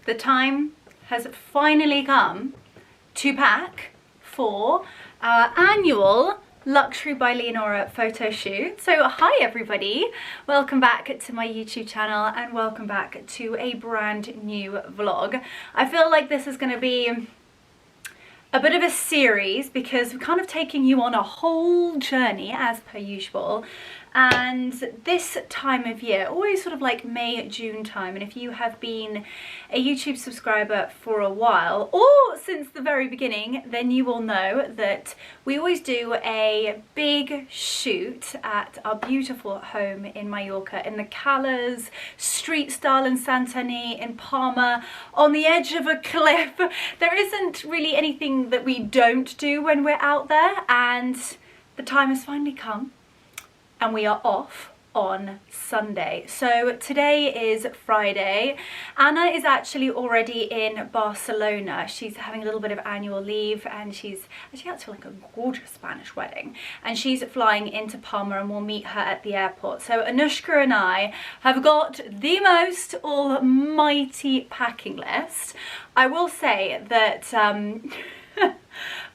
the time has finally come to pack for our annual Luxury by Leonora photo shoot. So hi everybody, welcome back to my YouTube channel and welcome back to a brand new vlog. I feel like this is going to be a bit of a series because we're kind of taking you on a whole journey as per usual. And this time of year, always sort of like May, June time, and if you have been a YouTube subscriber for a while or since the very beginning, then you will know that we always do a big shoot at our beautiful home in Mallorca, in the Cala's street style in Santani, in Palma, on the edge of a cliff. There isn't really anything that we don't do when we're out there, and the time has finally come. And we are off on Sunday. So today is Friday. Anna is actually already in Barcelona. She's having a little bit of annual leave and she's actually out to like a gorgeous Spanish wedding. And she's flying into Palma and we'll meet her at the airport. So Anushka and I have got the most almighty packing list. I will say that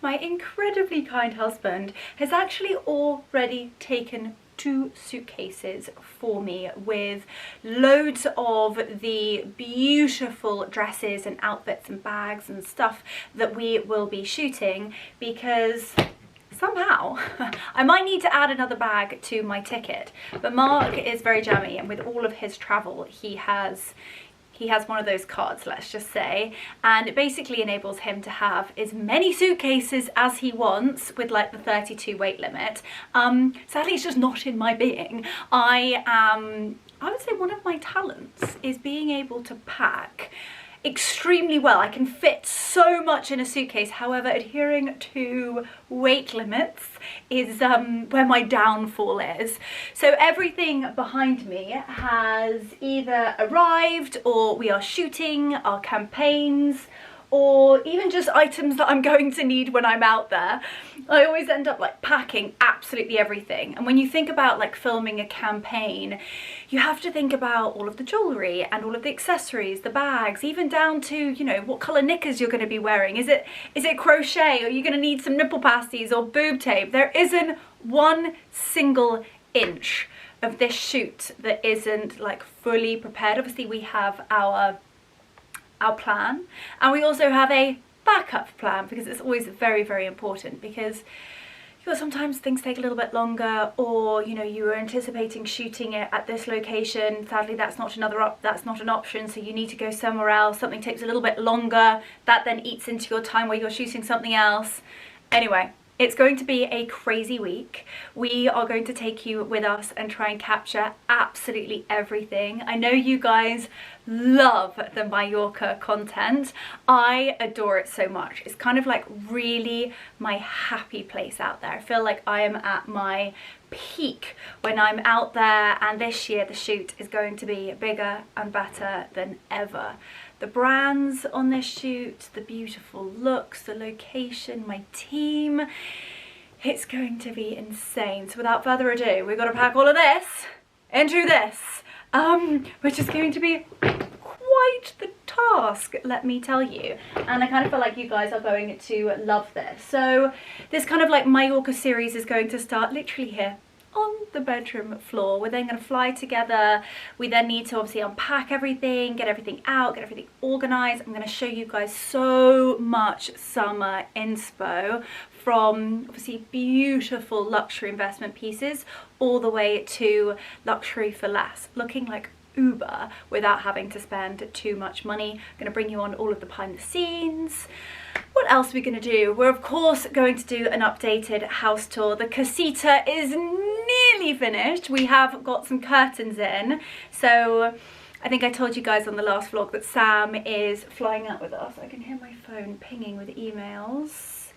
my incredibly kind husband has actually already taken 2 suitcases for me with loads of the beautiful dresses and outfits and bags and stuff that we will be shooting, because somehow I might need to add another bag to my ticket. But Mark is very jammy, and with all of his travel he has one of those cards, let's just say, and it basically enables him to have as many suitcases as he wants with like the 32 weight limit. Sadly it's just not in my being. I would say one of my talents is being able to pack extremely well. I can fit so much in a suitcase, however adhering to weight limits is where my downfall is. So everything behind me has either arrived or we are shooting our campaigns, or even just items that I'm going to need when I'm out there. I always end up like packing absolutely everything. And when you think about like filming a campaign, you have to think about all of the jewellery and all of the accessories, the bags, even down to, you know, what colour knickers you're going to be wearing. Is it crochet? Are you going to need some nipple pasties or boob tape? There isn't one single inch of this shoot that isn't like fully prepared. Obviously we have our plan, and we also have a backup plan, because it's always very, very important, because you know, sometimes things take a little bit longer, or you know, you were anticipating shooting it at this location, sadly that's not an option, so you need to go somewhere else. Something takes a little bit longer, that then eats into your time where you're shooting something else. Anyway, it's going to be a crazy week. We are going to take you with us and try and capture absolutely everything. I know you guys love the Mallorca content. I adore it so much. It's kind of like really my happy place out there. I feel like I am at my peak when I'm out there, and this year the shoot is going to be bigger and better than ever. The brands on this shoot, the beautiful looks, the location, my team, it's going to be insane. So without further ado, we've got to pack all of this into this, which is going to be quite the task, let me tell you. And I kind of feel like you guys are going to love this. So this kind of like Mallorca series is going to start literally here on the bedroom floor. We're then going to fly together. We then need to obviously unpack everything, get everything out, get everything organized. I'm going to show you guys so much summer inspo, from obviously beautiful luxury investment pieces all the way to luxury for less, looking like Uber without having to spend too much money. I'm going to bring you on all of the behind the scenes. What else are we going to do? We're of course going to do an updated house tour. The casita is nearly finished. We have got some curtains in. So I think I told you guys on the last vlog that Sam is flying out with us. I can hear my phone pinging with emails.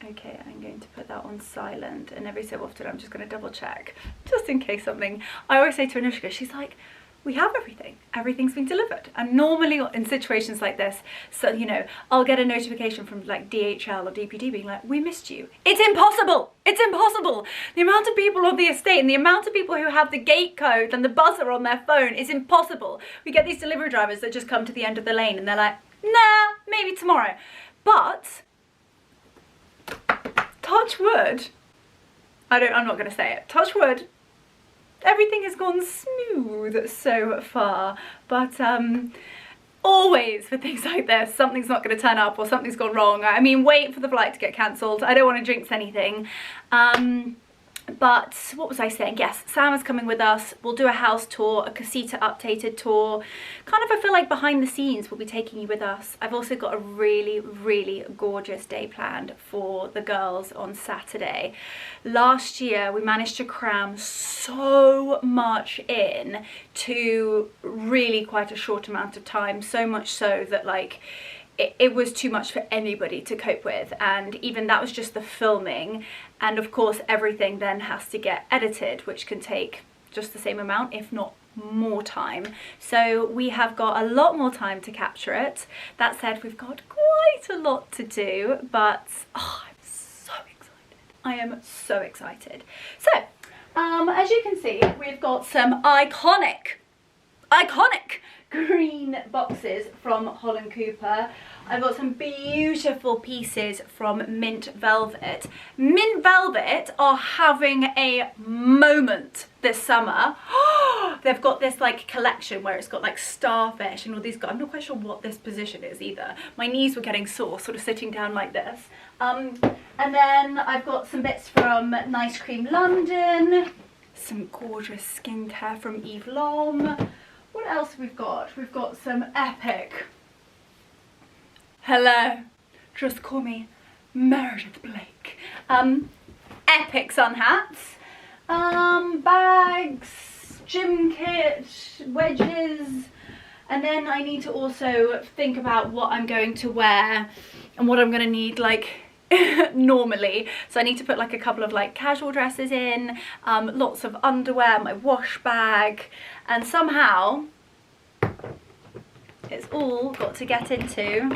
Okay, I'm going to put that on silent, and every so often I'm just going to double check, just in case something. I always say to Anushka, she's like, we have everything. Everything's been delivered. And normally in situations like this, so you know, I'll get a notification from like DHL or DPD being like, we missed you. It's impossible. It's impossible. The amount of people on the estate and the amount of people who have the gate code and the buzzer on their phone is impossible. We get these delivery drivers that just come to the end of the lane and they're like, nah, maybe tomorrow. But touch wood. I'm not going to say it. Touch wood. Everything has gone smooth so far, but always for things like this, something's not going to turn up or something's gone wrong. I mean, wait for the flight to get cancelled. I don't want to jinx anything. But what was I saying? Yes, Sam is coming with us. We'll do a house tour, a casita updated tour. Kind of, I feel like behind the scenes, we'll be taking you with us. I've also got a really, really gorgeous day planned for the girls on Saturday. Last year, we managed to cram so much in to really quite a short amount of time. So much so that like, it was too much for anybody to cope with, and even that was just the filming, and of course everything then has to get edited, which can take just the same amount if not more time. So we have got a lot more time to capture it. That said, we've got quite a lot to do, but oh, I'm so excited. I am so excited. So as you can see, we've got some iconic green boxes from Holland Cooper. I've got some beautiful pieces from Mint Velvet. Mint Velvet are having a moment this summer. They've got this like collection where it's got like starfish and all these, I'm not quite sure what this position is either. My knees were getting sore sort of sitting down like this. And then I've got some bits from Nice Cream London, some gorgeous skincare from Eve Lom. What else have we got? We've got some epic, hello, just call me Meredith Blake, epic sun hats, bags, gym kit, wedges, and then I need to also think about what I'm going to wear and what I'm going to need like normally. So I need to put like a couple of like casual dresses in, lots of underwear, my wash bag, and somehow it's all got to get into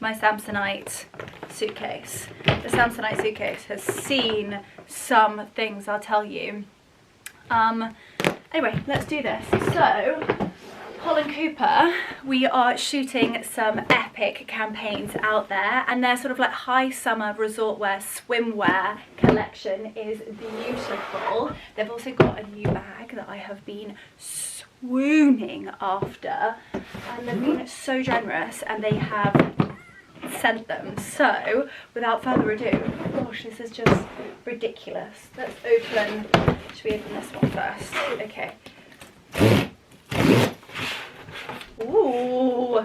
my Samsonite suitcase. The Samsonite suitcase has seen some things, I'll tell you. Anyway, let's do this. So Holland Cooper, we are shooting some epic campaigns out there, and their sort of like high summer resort wear swimwear collection is beautiful. They've also got a new bag that I have been swooning after, and they've been so generous and they have sent them. So without further ado, gosh, this is just ridiculous. Let's open, should we open this one first? Okay. Ooh.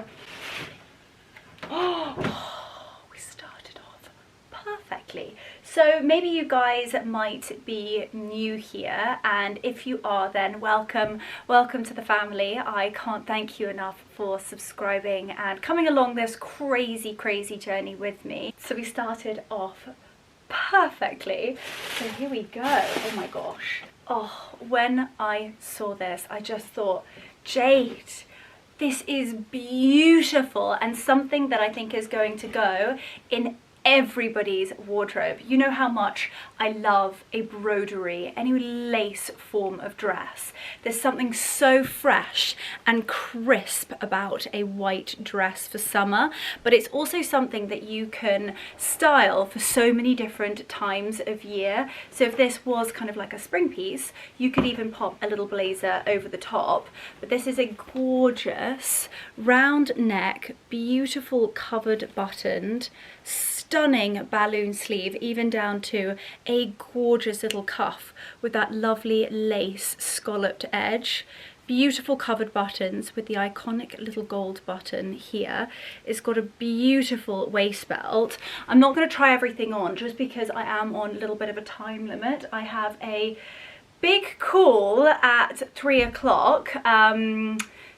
Oh, we started off perfectly. So maybe you guys might be new here, and if you are, then welcome to the family. I can't thank you enough for subscribing and coming along this crazy journey with me. So we started off perfectly. So here we go. Oh my gosh. Oh, when I saw this, I just thought, Jade, this is beautiful, and something that I think is going to go in everybody's wardrobe. You know how much I love a broderie, any lace form of dress. There's something so fresh and crisp about a white dress for summer, but it's also something that you can style for so many different times of year. So if this was kind of like a spring piece, you could even pop a little blazer over the top. But this is a gorgeous round neck, beautiful covered buttoned, stunning balloon sleeve, even down to a gorgeous little cuff with that lovely lace scalloped edge. Beautiful covered buttons with the iconic little gold button here. It's got a beautiful waist belt. I'm not going to try everything on just because I am on a little bit of a time limit. I have a big call at 3 o'clock.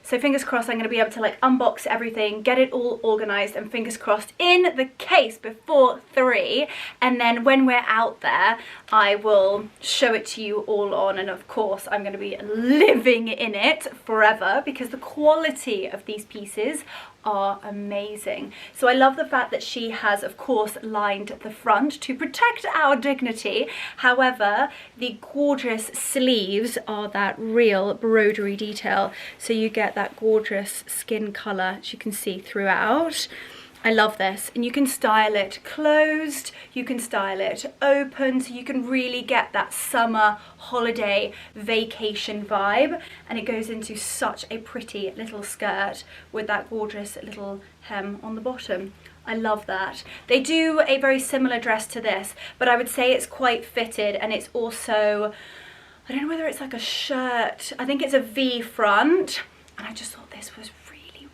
So fingers crossed I'm going to be able to like unbox everything, get it all organised, and fingers crossed in the case before 3. And then when we're out there, I will show it to you all on. And of course, I'm going to be living in it forever because the quality of these pieces are amazing. So I love the fact that she has, of course, lined the front to protect our dignity. However, the gorgeous sleeves are that real broderie detail. So you get that gorgeous skin colour, as you can see throughout. I love this, and you can style it closed, you can style it open, so you can really get that summer holiday vacation vibe. And it goes into such a pretty little skirt with that gorgeous little hem on the bottom. I love that. They do a very similar dress to this, but I would say it's quite fitted, and it's also, I don't know whether it's like a shirt, I think it's a V front, and I just thought this was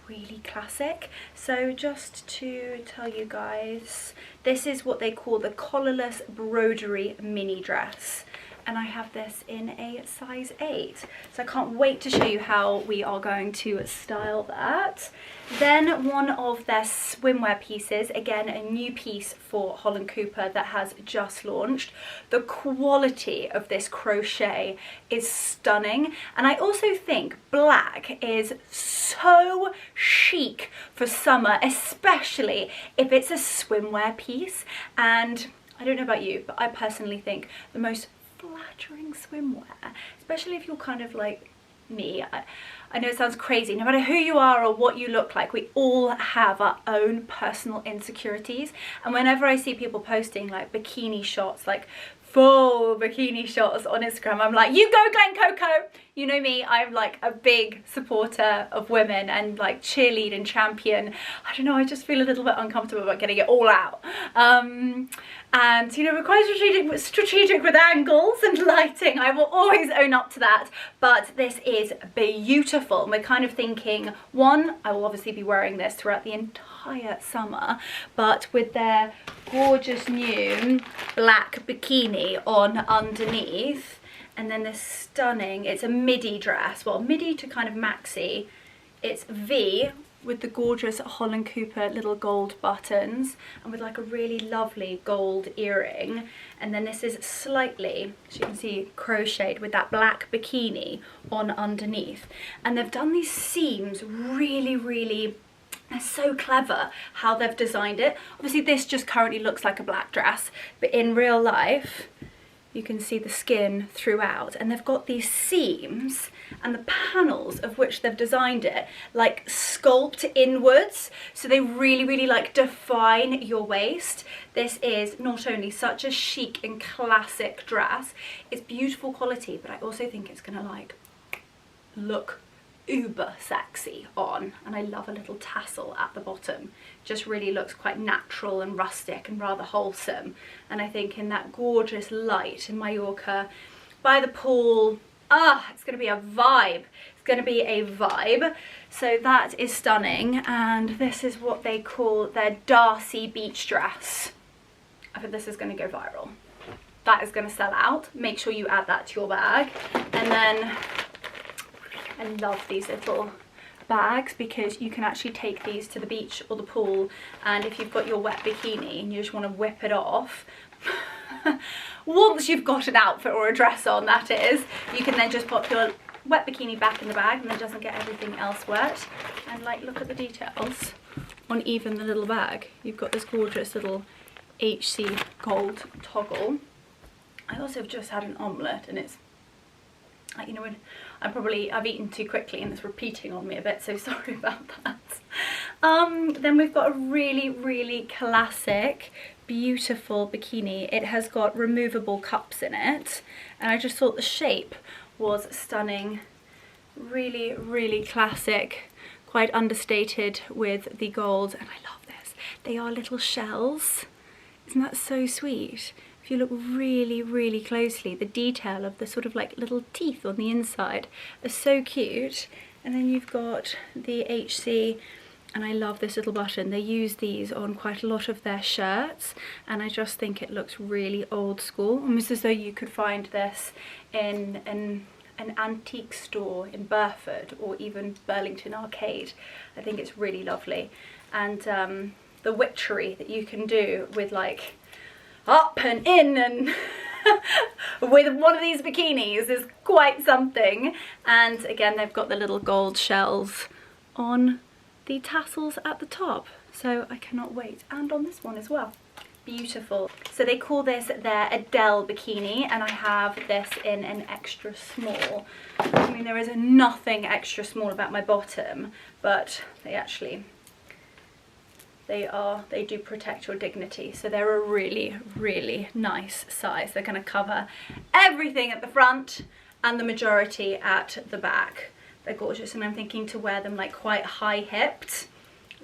really classic. So just to tell you guys, this is what they call the collarless broderie mini dress, and I have this in a size 8, so I can't wait to show you how we are going to style that. Then one of their swimwear pieces, again a new piece for Holland Cooper that has just launched. The quality of this crochet is stunning, and I also think black is so chic for summer, especially if it's a swimwear piece. And I don't know about you, but I personally think the most flattering swimwear, especially if you're kind of like me, I know it sounds crazy, no matter who you are or what you look like, we all have our own personal insecurities. And whenever I see people posting like bikini shots, like full bikini shots on Instagram, I'm like, you go Glen Coco. You know me, I'm like a big supporter of women and like cheerlead and champion. I don't know, I just feel a little bit uncomfortable about getting it all out. And you know, we're quite strategic with angles and lighting. I will always own up to that. But this is beautiful. We're kind of thinking, one, I will obviously be wearing this throughout the entire summer, but with their gorgeous new black bikini on underneath, and then this stunning, it's a midi dress, well, midi to kind of maxi. It's V with the gorgeous Holland Cooper little gold buttons, and with like a really lovely gold earring. And then this is slightly, as you can see, crocheted with that black bikini on underneath. And they've done these seams really, they're so clever how they've designed it. Obviously this just currently looks like a black dress, but in real life, you can see the skin throughout, and they've got these seams and the panels of which they've designed it like sculpt inwards, so they really like define your waist. This is not only such a chic and classic dress, it's beautiful quality, but I also think it's gonna like look uber sexy on. And I love a little tassel at the bottom, just really looks quite natural and rustic and rather wholesome. And I think in that gorgeous light in Mallorca by the pool, it's gonna be a vibe. It's gonna be a vibe. So that is stunning, and this is what they call their Darcy beach dress. I think this is gonna go viral. That is gonna sell out. Make sure you add that to your bag. And then I love these little bags because you can actually take these to the beach or the pool, and if you've got your wet bikini and you just want to whip it off, once you've got an outfit or a dress on, that is, you can then just pop your wet bikini back in the bag and it doesn't get everything else wet. And like, look at the details on even the little bag. You've got this gorgeous little HC gold toggle. I also have just had an omelette, and it's like, you know, when I've eaten too quickly and it's repeating on me a bit, so sorry about that. Then we've got a really classic, beautiful bikini. It has got removable cups in it, and I just thought the shape was stunning. Really classic, quite understated with the gold, and I love this. They are little shells. Isn't that so sweet? If you look really closely, the detail of the sort of like little teeth on the inside are so cute. And then you've got the HC, and I love this little button. They use these on quite a lot of their shirts, and I just think it looks really old school, almost as though you could find this in an antique store in Burford or even Burlington Arcade. I think it's really lovely. And the witchery that you can do with like up and in and with one of these bikinis is quite something. And again, they've got the little gold shells on the tassels at the top, so I cannot wait. And on this one as well. Beautiful. So they call this their Idyl bikini, and I have this in an extra small. I mean, there is nothing extra small about my bottom, but they do protect your dignity. So they're a really, really nice size. They're going to cover everything at the front and the majority at the back. They're gorgeous, and I'm thinking to wear them like quite high-hipped.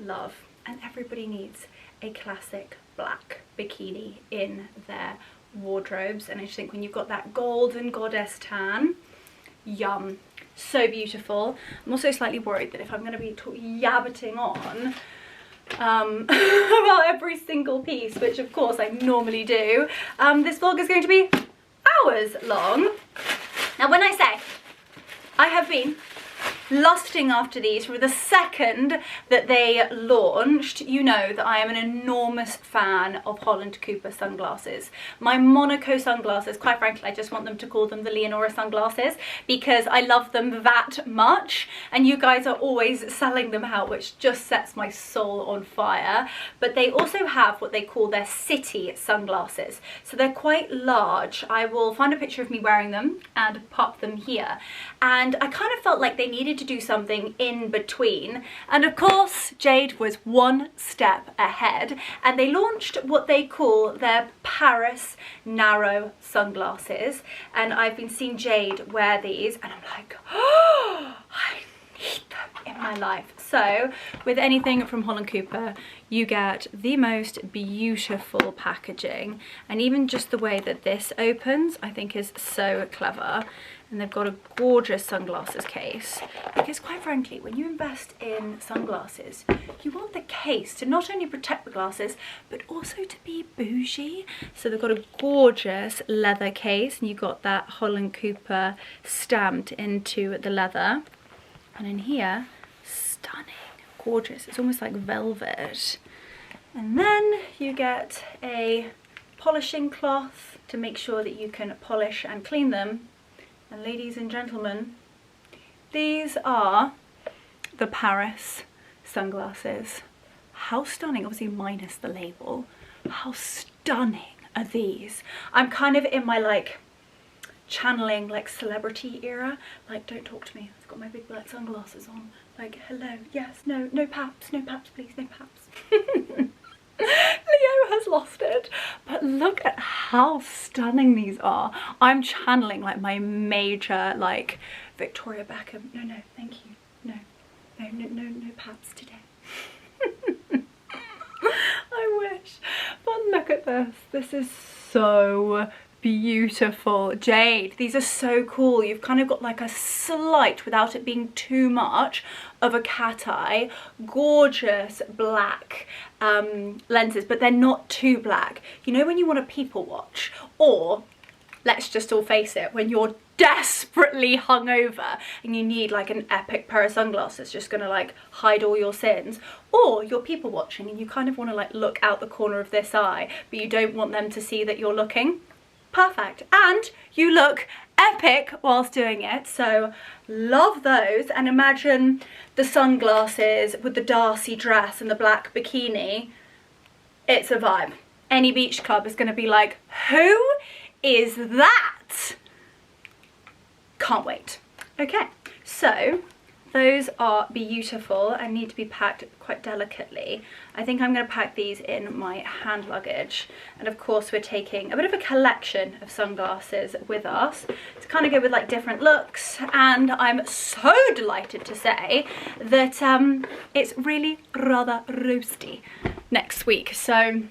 Love. And everybody needs a classic black bikini in their wardrobes, and I just think when you've got that golden goddess tan, yum, so beautiful. I'm also slightly worried that if I'm going to be yabbiting on about every single piece, which of course I normally do, this vlog is going to be hours long. Now when I say I have been lusting after these from the second that they launched, you know that I am an enormous fan of Holland Cooper sunglasses. My Monaco sunglasses, quite frankly, I just want them to call them the Leonora sunglasses because I love them that much, and you guys are always selling them out, which just sets my soul on fire. But they also have what they call their city sunglasses. So they're quite large. I will find a picture of me wearing them and pop them here. And I kind of felt like they needed to do something in between, and of course Jade was one step ahead, and they launched what they call their Paris narrow sunglasses, and I've been seeing Jade wear these and I'm like, oh, I need them in my life. So with anything from Holland Cooper, you get the most beautiful packaging, and even just the way that this opens I think is so clever. And they've got a gorgeous sunglasses case, because quite frankly, when you invest in sunglasses, you want the case to not only protect the glasses, but also to be bougie. So they've got a gorgeous leather case, and you've got that Holland Cooper stamped into the leather. And in here, stunning, gorgeous, it's almost like velvet. And then you get a polishing cloth to make sure that you can polish and clean them. And ladies and gentlemen, these are the Paris sunglasses. How stunning, obviously minus the label. How stunning are these? I'm kind of in my like channeling like celebrity era. Like, don't talk to me, I've got my big black sunglasses on. Like, hello, yes, no paps please, no paps. Leo has lost it, but look at how stunning these are. I'm channeling like my major like Victoria Beckham. No, thank you. No paps today. I wish. But look at this. This is so beautiful. Jade, these are so cool. You've kind of got like a slight, without it being too much, of a cat eye. Gorgeous black lenses, but they're not too black. You know when you want to people watch, or let's just all face it, when you're desperately hungover and you need like an epic pair of sunglasses just gonna like hide all your sins, or you're people watching and you kind of want to like look out the corner of this eye, but you don't want them to see that you're looking. Perfect. And you look epic whilst doing it, so love those. And imagine the sunglasses with the Darcy dress and the black bikini. It's a vibe. Any beach club is going to be like, who is that? Can't wait. Okay, so those are beautiful and need to be packed quite delicately. I think I'm going to pack these in my hand luggage, and of course we're taking a bit of a collection of sunglasses with us to kind of go with like different looks. And I'm so delighted to say that it's really rather roasty next week, so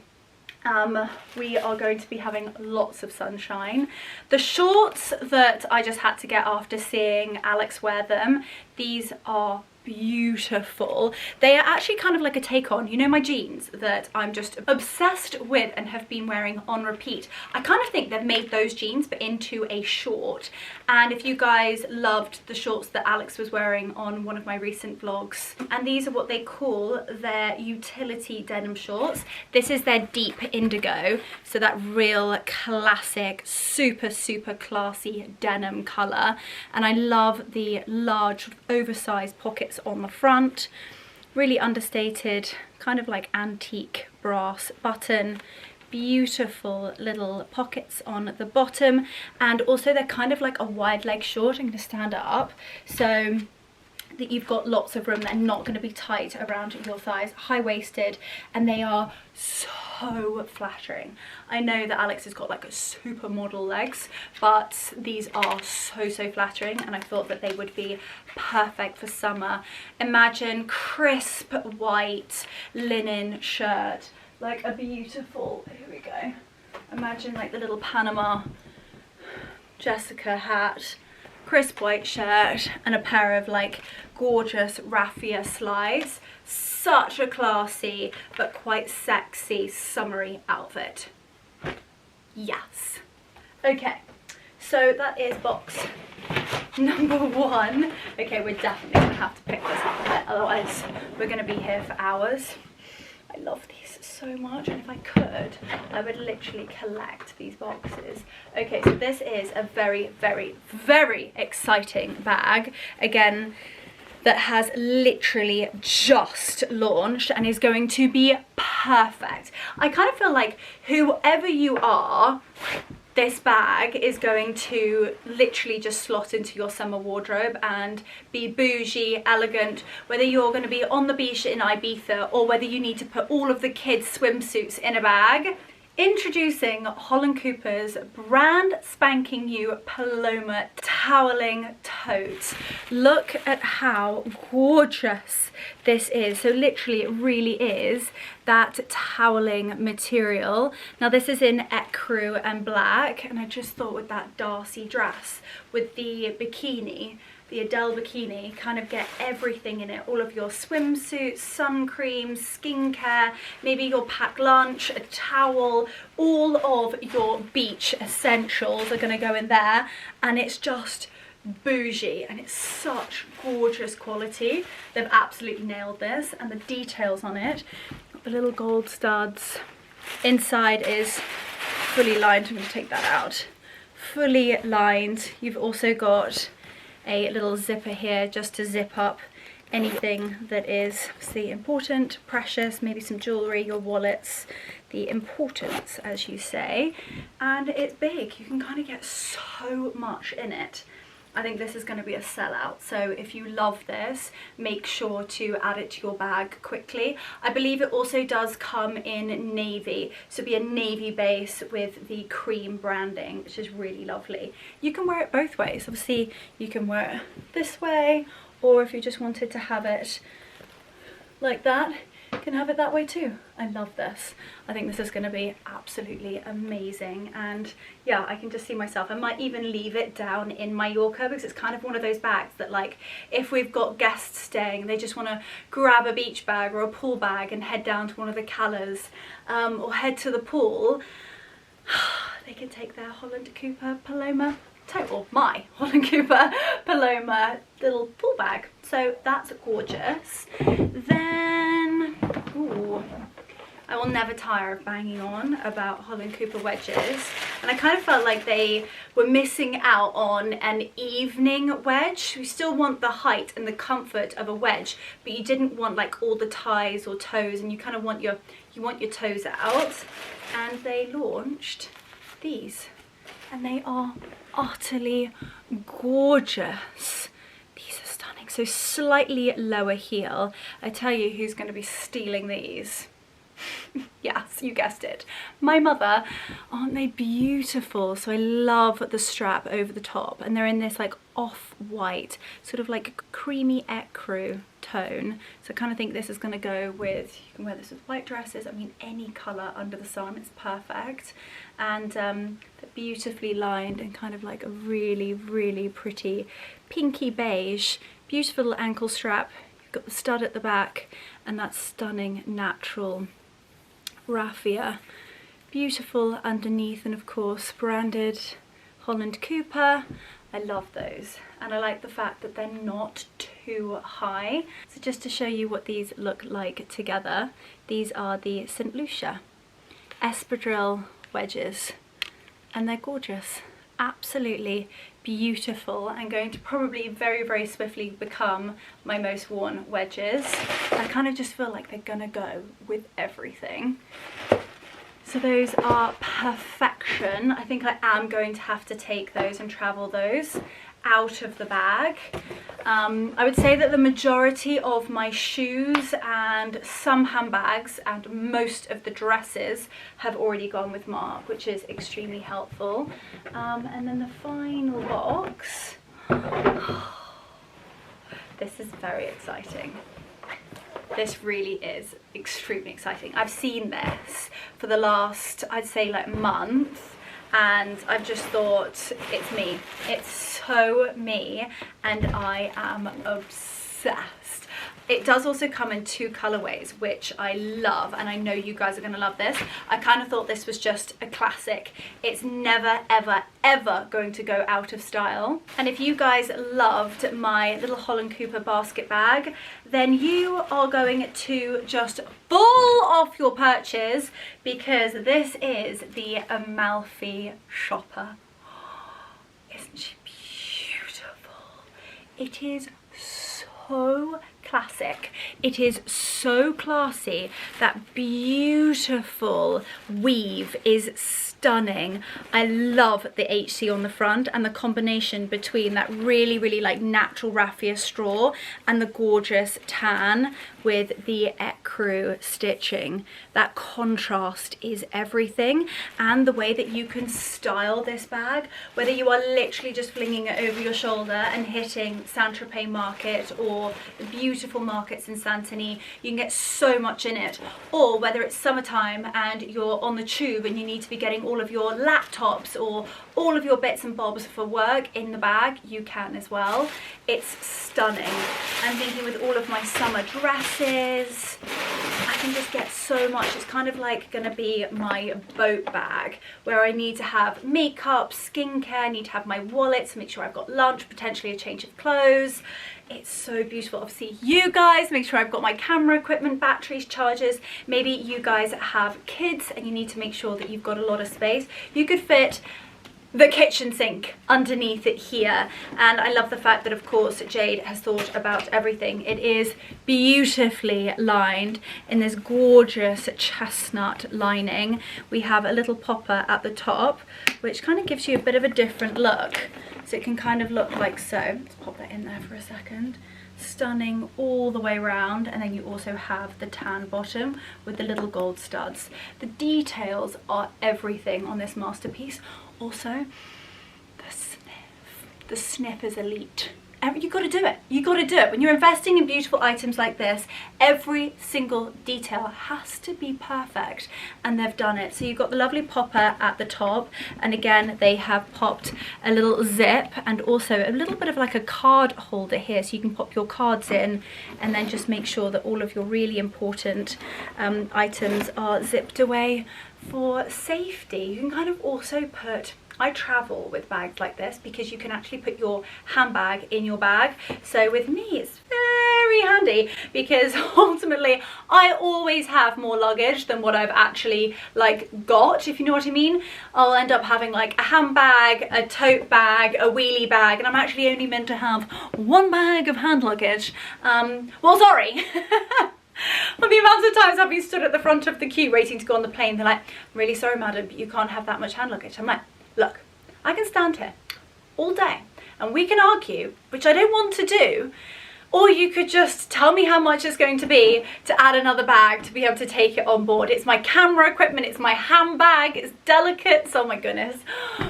we are going to be having lots of sunshine. The shorts that I just had to get after seeing Alex wear them, these are beautiful. They are actually kind of like a take on, you know, my jeans that I'm just obsessed with and have been wearing on repeat. I kind of think they've made those jeans but into a short. And if you guys loved the shorts that Alex was wearing on one of my recent vlogs, and these are what they call their utility denim shorts. This is their deep indigo, so that real classic, super classy denim colour. And I love the large oversized pockets on the front, really understated, kind of like antique brass button, beautiful little pockets on the bottom, and also they're kind of like a wide leg short. I'm going to stand it up so that you've got lots of room. They're not going to be tight around your thighs, high-waisted, and they are so flattering. I know that Alex has got like a supermodel legs, but these are so flattering, and I thought that they would be perfect for summer. Imagine crisp white linen shirt, like a beautiful, here we go, imagine like the little Panama Jessica hat, crisp white shirt, and a pair of like gorgeous raffia slides. Such a classy but quite sexy summery outfit. Yes. Okay, so that is box number 1. Okay, we're definitely gonna have to pick this up a bit, otherwise we're gonna be here for hours. I love these so much, and if I could, I would literally collect these boxes. Okay, so this is a very exciting bag. Again, that has literally just launched and is going to be perfect. I kind of feel like whoever you are, this bag is going to literally just slot into your summer wardrobe and be bougie, elegant, whether you're going to be on the beach in Ibiza or whether you need to put all of the kids' swimsuits in a bag. Introducing Holland Cooper's brand spanking new Paloma toweling tote. Look at how gorgeous this is. So literally it really is that toweling material. Now this is in ecru and black, and I just thought with that Darcy dress with the bikini, the Idyl bikini, kind of get everything in it. All of your swimsuits, sun creams, skincare, maybe your packed lunch, a towel, all of your beach essentials are going to go in there, and it's just bougie, and it's such gorgeous quality. They've absolutely nailed this, and the details on it, the little gold studs. Inside is fully lined. I'm going to take that out. Fully lined. You've also got a little zipper here just to zip up anything that is obviously important, precious, maybe some jewellery, your wallets, the importance, as you say. And it's big. You can kind of get so much in it. I think this is going to be a sellout, so if you love this, make sure to add it to your bag quickly. I believe it also does come in navy, so be a navy base with the cream branding, which is really lovely. You can wear it both ways. Obviously you can wear it this way, or if you just wanted to have it like that, you can have it that way too. I love this. I think this is going to be absolutely amazing, and yeah, I can just see myself. I might even leave it down in Mallorca, because it's kind of one of those bags that, like, if we've got guests staying and they just want to grab a beach bag or a pool bag and head down to one of the callers, or head to the pool, they can take their Holland Cooper Paloma tote, or my Holland Cooper Paloma little pool bag. So that's gorgeous. Then, ooh, I will never tire of banging on about Holland Cooper wedges, and I kind of felt like they were missing out on an evening wedge. We still want the height and the comfort of a wedge, but you didn't want like all the ties or toes, and you kind of want your toes out. And they launched these, and they are utterly gorgeous. These are stunning. So slightly lower heel. I tell you who's going to be stealing these. Yes, you guessed it, my mother. Aren't they beautiful? So I love the strap over the top, and they're in this like off-white, sort of like creamy ecru tone. So I kind of think this is going to go with, you can wear this with white dresses, I mean any colour under the sun, it's perfect. And they're beautifully lined and kind of like a really pretty pinky beige. Beautiful little ankle strap. got the stud at the back and that stunning natural raffia. Beautiful underneath, and of course branded Holland Cooper. I love those, and I like the fact that they're not too high. So just to show you what these look like together, these are the St. Lucia espadrille wedges, and they're gorgeous, absolutely beautiful, and going to probably very swiftly become my most worn wedges. I kind of just feel like they're gonna go with everything. So those are perfection. I think I am going to have to take those and travel those out of the bag. I would say that the majority of my shoes and some handbags and most of the dresses have already gone with Mark, which is extremely helpful. And then the final box. This is very exciting. This really is extremely exciting. I've seen this for the last, I'd say, like month, and I've just thought, it's me. It's so me, and I am obsessed. It does also come in 2 colorways, which I love, and I know you guys are gonna love this. I kind of thought this was just a classic. It's never, ever going to go out of style. And if you guys loved my little Holland Cooper basket bag, then you are going to just fall off your perches, because this is the Amalfi Shopper. Isn't she beautiful? It is so classic. It is so classy. That beautiful weave is stunning. I love the HC on the front, and the combination between that really like natural raffia straw and the gorgeous tan with the ecru stitching. That contrast is everything, and the way that you can style this bag, whether you are literally just flinging it over your shoulder and hitting Saint-Tropez Market or the beautiful markets in Santini, you can get so much in it. Or whether it's summertime and you're on the tube and you need to be getting all of your laptops or all of your bits and bobs for work in the bag, you can as well. It's stunning. I'm thinking with all of my summer dresses, I can just get so much. It's kind of like gonna be my boat bag, where I need to have makeup, skincare, I need to have my wallet to make sure I've got lunch, potentially a change of clothes. It's so beautiful. Obviously you guys, make sure I've got my camera equipment, batteries, chargers. Maybe you guys have kids and you need to make sure that you've got a lot of space. You could fit the kitchen sink underneath it here, and I love the fact that of course Jade has thought about everything. It is beautifully lined in this gorgeous chestnut lining. We have a little popper at the top, which kind of gives you a bit of a different look. So it can kind of look like so. Let's pop that in there for a second. Stunning all the way around, and then you also have the tan bottom with the little gold studs. The details are everything on this masterpiece. Also, the sniff. The sniff is elite. You got to do it. You got to do it. When you're investing in beautiful items like this, every single detail has to be perfect, and they've done it. So you've got the lovely popper at the top, and again they have popped a little zip and also a little bit of like a card holder here, so you can pop your cards in and then just make sure that all of your really important items are zipped away for safety. You can kind of also put, I travel with bags like this because you can actually put your handbag in your bag. So with me it's very handy, because ultimately I always have more luggage than what I've actually like got, if you know what I mean. I'll end up having like a handbag, a tote bag, a wheelie bag, and I'm actually only meant to have 1 bag of hand luggage. Well, sorry. Well, the amount of times I've been stood at the front of the queue waiting to go on the plane, they're like, I'm really sorry madam, but you can't have that much hand luggage. I'm like, look, I can stand here all day and we can argue, which I don't want to do, or you could just tell me how much it's going to be to add another bag to be able to take it on board. It's my camera equipment, it's my handbag, it's delicate, oh my goodness.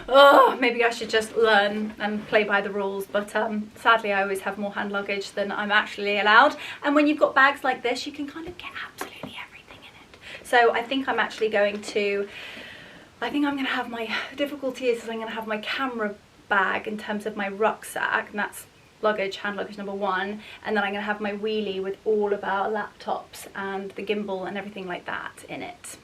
Oh, maybe I should just learn and play by the rules, but sadly I always have more hand luggage than I'm actually allowed. And when you've got bags like this, you can kind of get absolutely everything in it. So I think I'm actually going to, I'm going to have my, the difficulty is I'm going to have my camera bag in terms of my rucksack, and that's luggage, hand luggage number 1, and then I'm going to have my wheelie with all of our laptops and the gimbal and everything like that in it.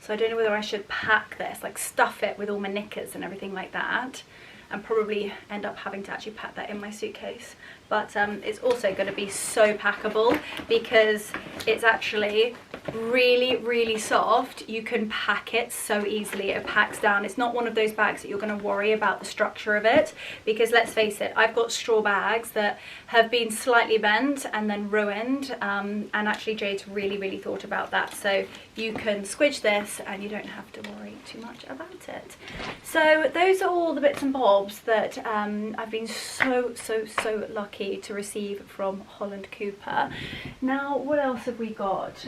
So I don't know whether I should pack this, like stuff it with all my knickers and everything like that, and probably end up having to actually pack that in my suitcase. But it's also going to be so packable because it's actually really, really soft. You can pack it so easily. It packs down. It's not one of those bags that you're going to worry about the structure of it, because let's face it, I've got straw bags that have been slightly bent and then ruined, and actually Jade's really, really thought about that. So you can squidge this and you don't have to worry too much about it. So those are all the bits and bobs that I've been so lucky to receive from Holland Cooper. Now, what else have we got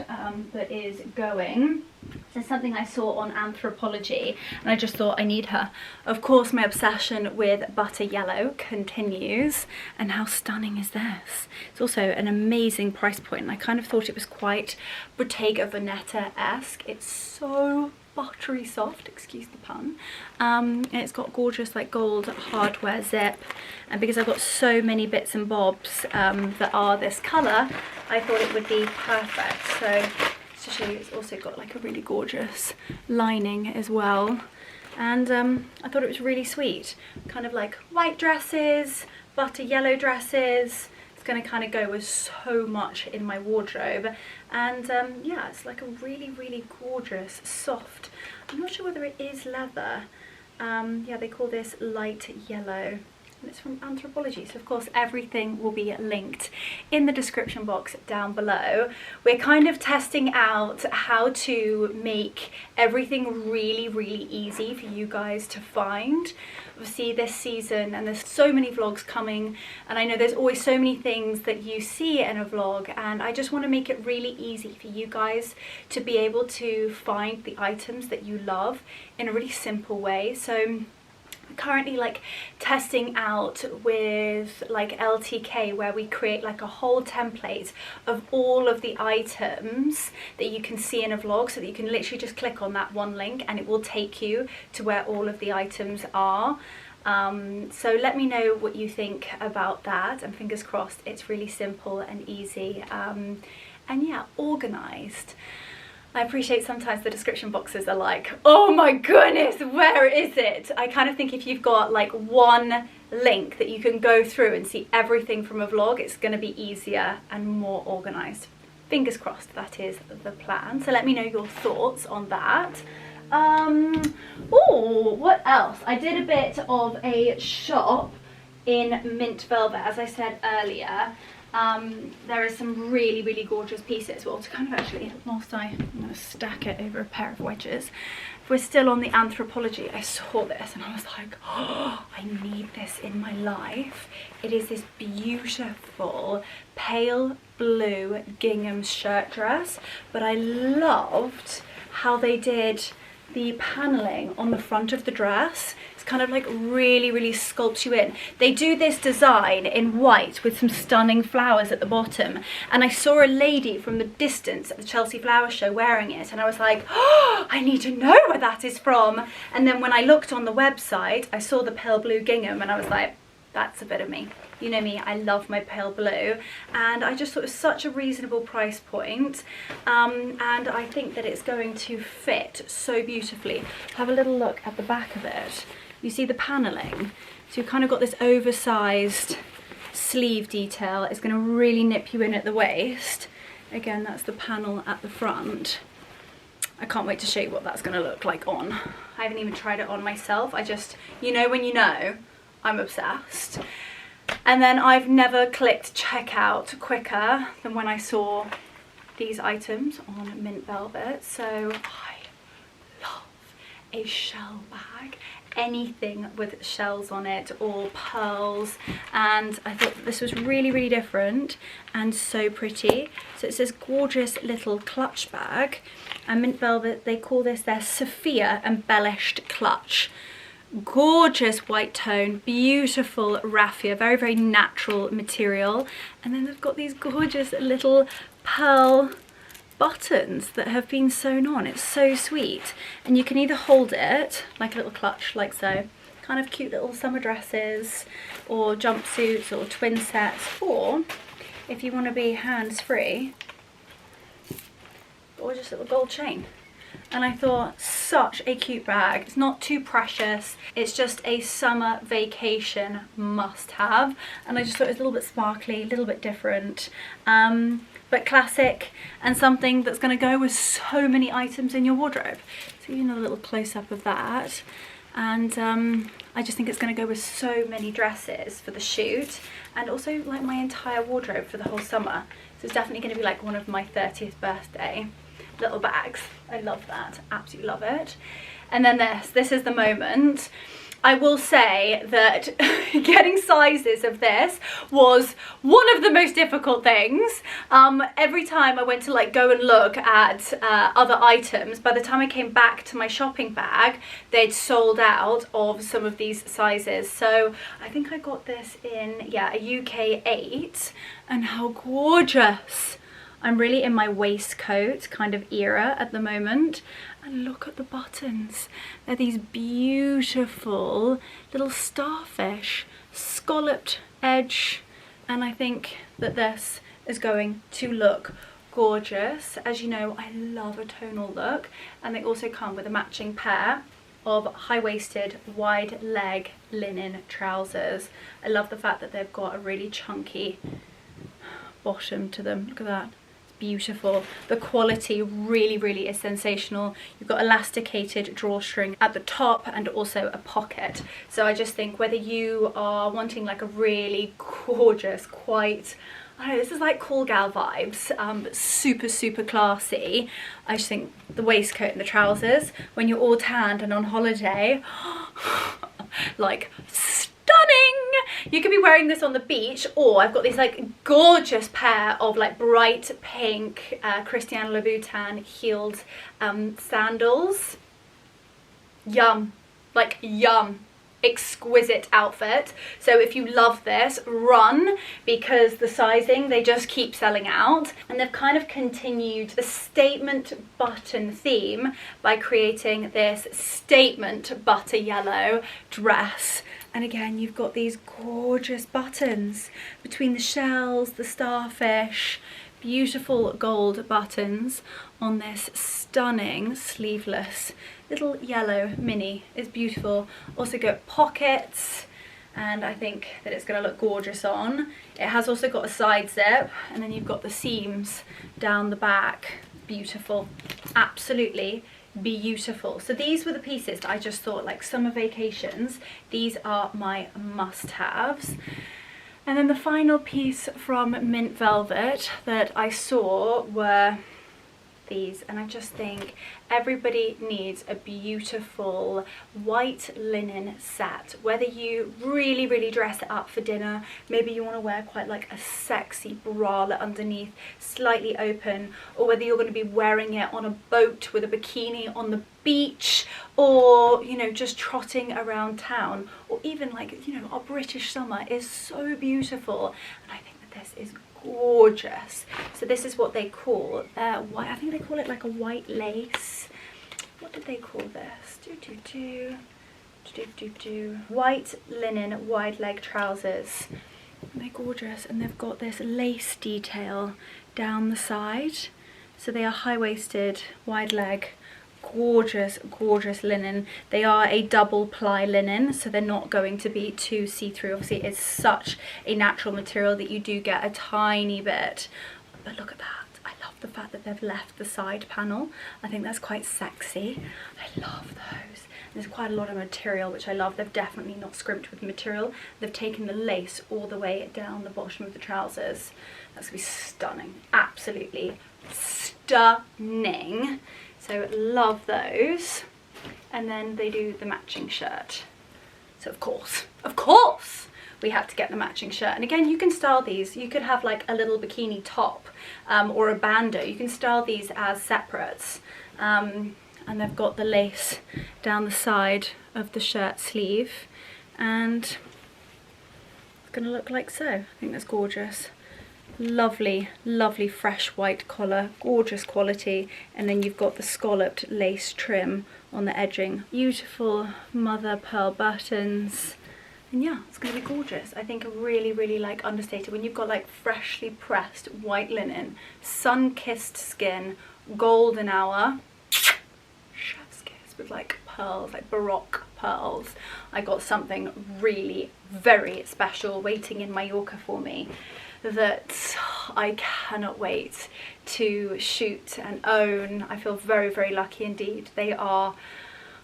that is going? There's something I saw on Anthropology and I just thought I need her. Of course, my obsession with Butter Yellow continues, and how stunning is this? It's also an amazing price point, and I kind of thought it was quite Bottega Veneta-esque. It's so buttery soft, excuse the pun, and it's got gorgeous like gold hardware zip, and because I've got so many bits and bobs that are this colour, I thought it would be perfect. So to show you, it's also got like a really gorgeous lining as well, and I thought it was really sweet, kind of like white dresses, butter yellow dresses. It's going to kind of go with so much in my wardrobe, and yeah, it's like a really, really gorgeous soft, I'm not sure whether it is leather, yeah, they call this light yellow, and it's from Anthropology. So of course everything will be linked in the description box down below. We're kind of testing out how to make everything really, really easy for you guys to find. Obviously this season, and there's so many vlogs coming, and I know there's always so many things that you see in a vlog, and I just want to make it really easy for you guys to be able to find the items that you love in a really simple way. So currently like testing out with like LTK, where we create like a whole template of all of the items that you can see in a vlog, so that you can literally just click on that one link and it will take you to where all of the items are. So let me know what you think about that, and fingers crossed it's really simple and easy, and yeah, organized. I appreciate sometimes the description boxes are like, oh my goodness, where is it? I kind of think if you've got like one link that you can go through and see everything from a vlog, it's going to be easier and more organized. Fingers crossed that is the plan. So let me know your thoughts on that. Oh, what else? I did a bit of a shop in mint velvet, as I said earlier. There are some really, really gorgeous pieces. Well, to kind of actually, whilst I'm going to stack it over a pair of wedges, if we're still on the Anthropology, I saw this and I was like, oh, I need this in my life. It is this beautiful pale blue gingham shirt dress, but I loved how they did the paneling on the front of the dress. It's kind of like really, really sculpts you in. They do this design in white with some stunning flowers at the bottom, and I saw a lady from the distance at the Chelsea Flower Show wearing it, and I was like, oh, I need to know where that is from. And then when I looked on the website, I saw the pale blue gingham and I was like, that's a bit of me. You know me, I love my pale blue, and I just thought it was such a reasonable price point, and I think that it's going to fit so beautifully. Have a little look at the back of it. You see the paneling, so you've kind of got this oversized sleeve detail. It's going to really nip you in at the waist. Again, that's the panel at the front. I can't wait to show you what that's going to look like on. I haven't even tried it on myself. I just, you know when you know, I'm obsessed. And then I've never clicked checkout quicker than when I saw these items on mint velvet. So I love a shell bag, anything with shells on it or pearls, and I thought this was really, really different and so pretty. So it's this gorgeous little clutch bag, and mint velvet, they call this their Sophia embellished clutch. Gorgeous white tone, beautiful raffia, very, very natural material, and then they've got these gorgeous little pearl buttons that have been sewn on. It's so sweet, and you can either hold it like a little clutch like so, kind of cute little summer dresses or jumpsuits or twin sets, or if you want to be hands-free, gorgeous little gold chain. And I thought, such a cute bag. It's not too precious. It's just a summer vacation must-have. And I just thought it was a little bit sparkly, a little bit different, but classic, and something that's going to go with so many items in your wardrobe. So you know, a little close-up of that. And I just think it's going to go with so many dresses for the shoot, and also like my entire wardrobe for the whole summer. So it's definitely going to be like one of my 30th birthday little bags. I love that, absolutely love it. And then this is the moment. I will say that getting sizes of this was one of the most difficult things. Every time I went to like go and look at other items, by the time I came back to my shopping bag, they'd sold out of some of these sizes. So I think I got this in, yeah, a UK 8, and how gorgeous. I'm really in my waistcoat kind of era at the moment. And look at the buttons. They're these beautiful little starfish, scalloped edge. And I think that this is going to look gorgeous. As you know, I love a tonal look. And they also come with a matching pair of high-waisted, wide leg linen trousers. I love the fact that they've got a really chunky bottom to them. Look at that. Beautiful. The quality really is sensational. You've got elasticated drawstring at the top and also a pocket. So I just think whether you are wanting like a really gorgeous, quite, I don't know, this is like cool gal vibes, but super classy. I just think the waistcoat and the trousers, when you're all tanned and on holiday, like stunning. You could be wearing this on the beach, or I've got this like gorgeous pair of like bright pink Christian Louboutin heeled sandals. Yum, like yum. Exquisite outfit. So if you love this, run, because the sizing, they just keep selling out. And they've kind of continued the statement button theme by creating this statement butter yellow dress. And again, you've got these gorgeous buttons between the shells, the starfish, beautiful gold buttons on this stunning sleeveless little yellow mini. Is beautiful. Also got pockets, and I think that it's going to look gorgeous on. It has also got a side zip, and then you've got the seams down the back. Beautiful, absolutely beautiful. So these were the pieces that I just thought, like summer vacations, these are my must-haves. And then the final piece from Mint Velvet that I saw were these, and I just think everybody needs a beautiful white linen set. Whether you really dress it up for dinner, maybe you want to wear quite like a sexy bralette underneath, slightly open, or whether you're going to be wearing it on a boat with a bikini on the beach, or you know, just trotting around town, or even like, you know, our British summer is so beautiful, and I think that this is gorgeous. So this is what they call white, I think they call it like a white lace. What did they call this? White linen wide leg trousers. And they're gorgeous, and they've got this lace detail down the side. So they are high-waisted, wide leg, gorgeous linen. They are a double ply linen, so they're not going to be too see-through. Obviously it's such a natural material that you do get a tiny bit, but look at that. I love the fact that they've left the side panel. I think that's quite sexy. I love those. There's quite a lot of material, which I love. They've definitely not scrimped with the material. They've taken the lace all the way down the bottom of the trousers. That's gonna be stunning, absolutely stunning. So love those. And then they do the matching shirt. So of course, we had to get the matching shirt. And again, you can style these. You could have like a little bikini top or a bandeau. You can style these as separates. And they've got the lace down the side of the shirt sleeve. And it's gonna look like so. I think that's gorgeous. Lovely fresh white collar, gorgeous quality, and then you've got the scalloped lace trim on the edging. Beautiful mother pearl buttons. And yeah, it's gonna be gorgeous. I think really like understated when you've got like freshly pressed white linen, sun-kissed skin, golden hour, chef's kiss with like pearls, like Baroque pearls. I got something really very special waiting in Mallorca for me that I cannot wait to shoot and own. I feel very lucky indeed. They are,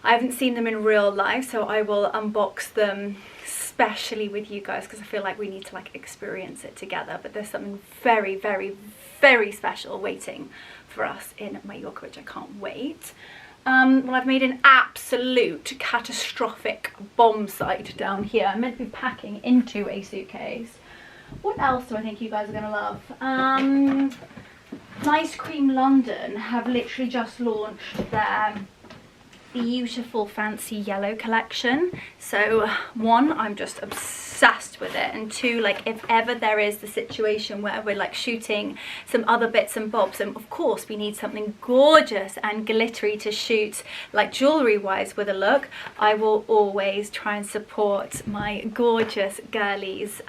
I haven't seen them in real life, so I will unbox them especially with you guys because I feel like we need to like experience it together. But there's something very special waiting for us in Mallorca, which I can't wait. Well, I've made an absolute catastrophic bomb site down here. I'm meant to be packing into a suitcase. What else do I think you guys are gonna love? Nice Cream London have literally just launched their beautiful fancy yellow collection. So one, I'm just obsessed with it, and two, like if ever there is the situation where we're like shooting some other bits and bobs, and of course we need something gorgeous and glittery to shoot like jewelry wise with a look, I will always try and support my gorgeous girlies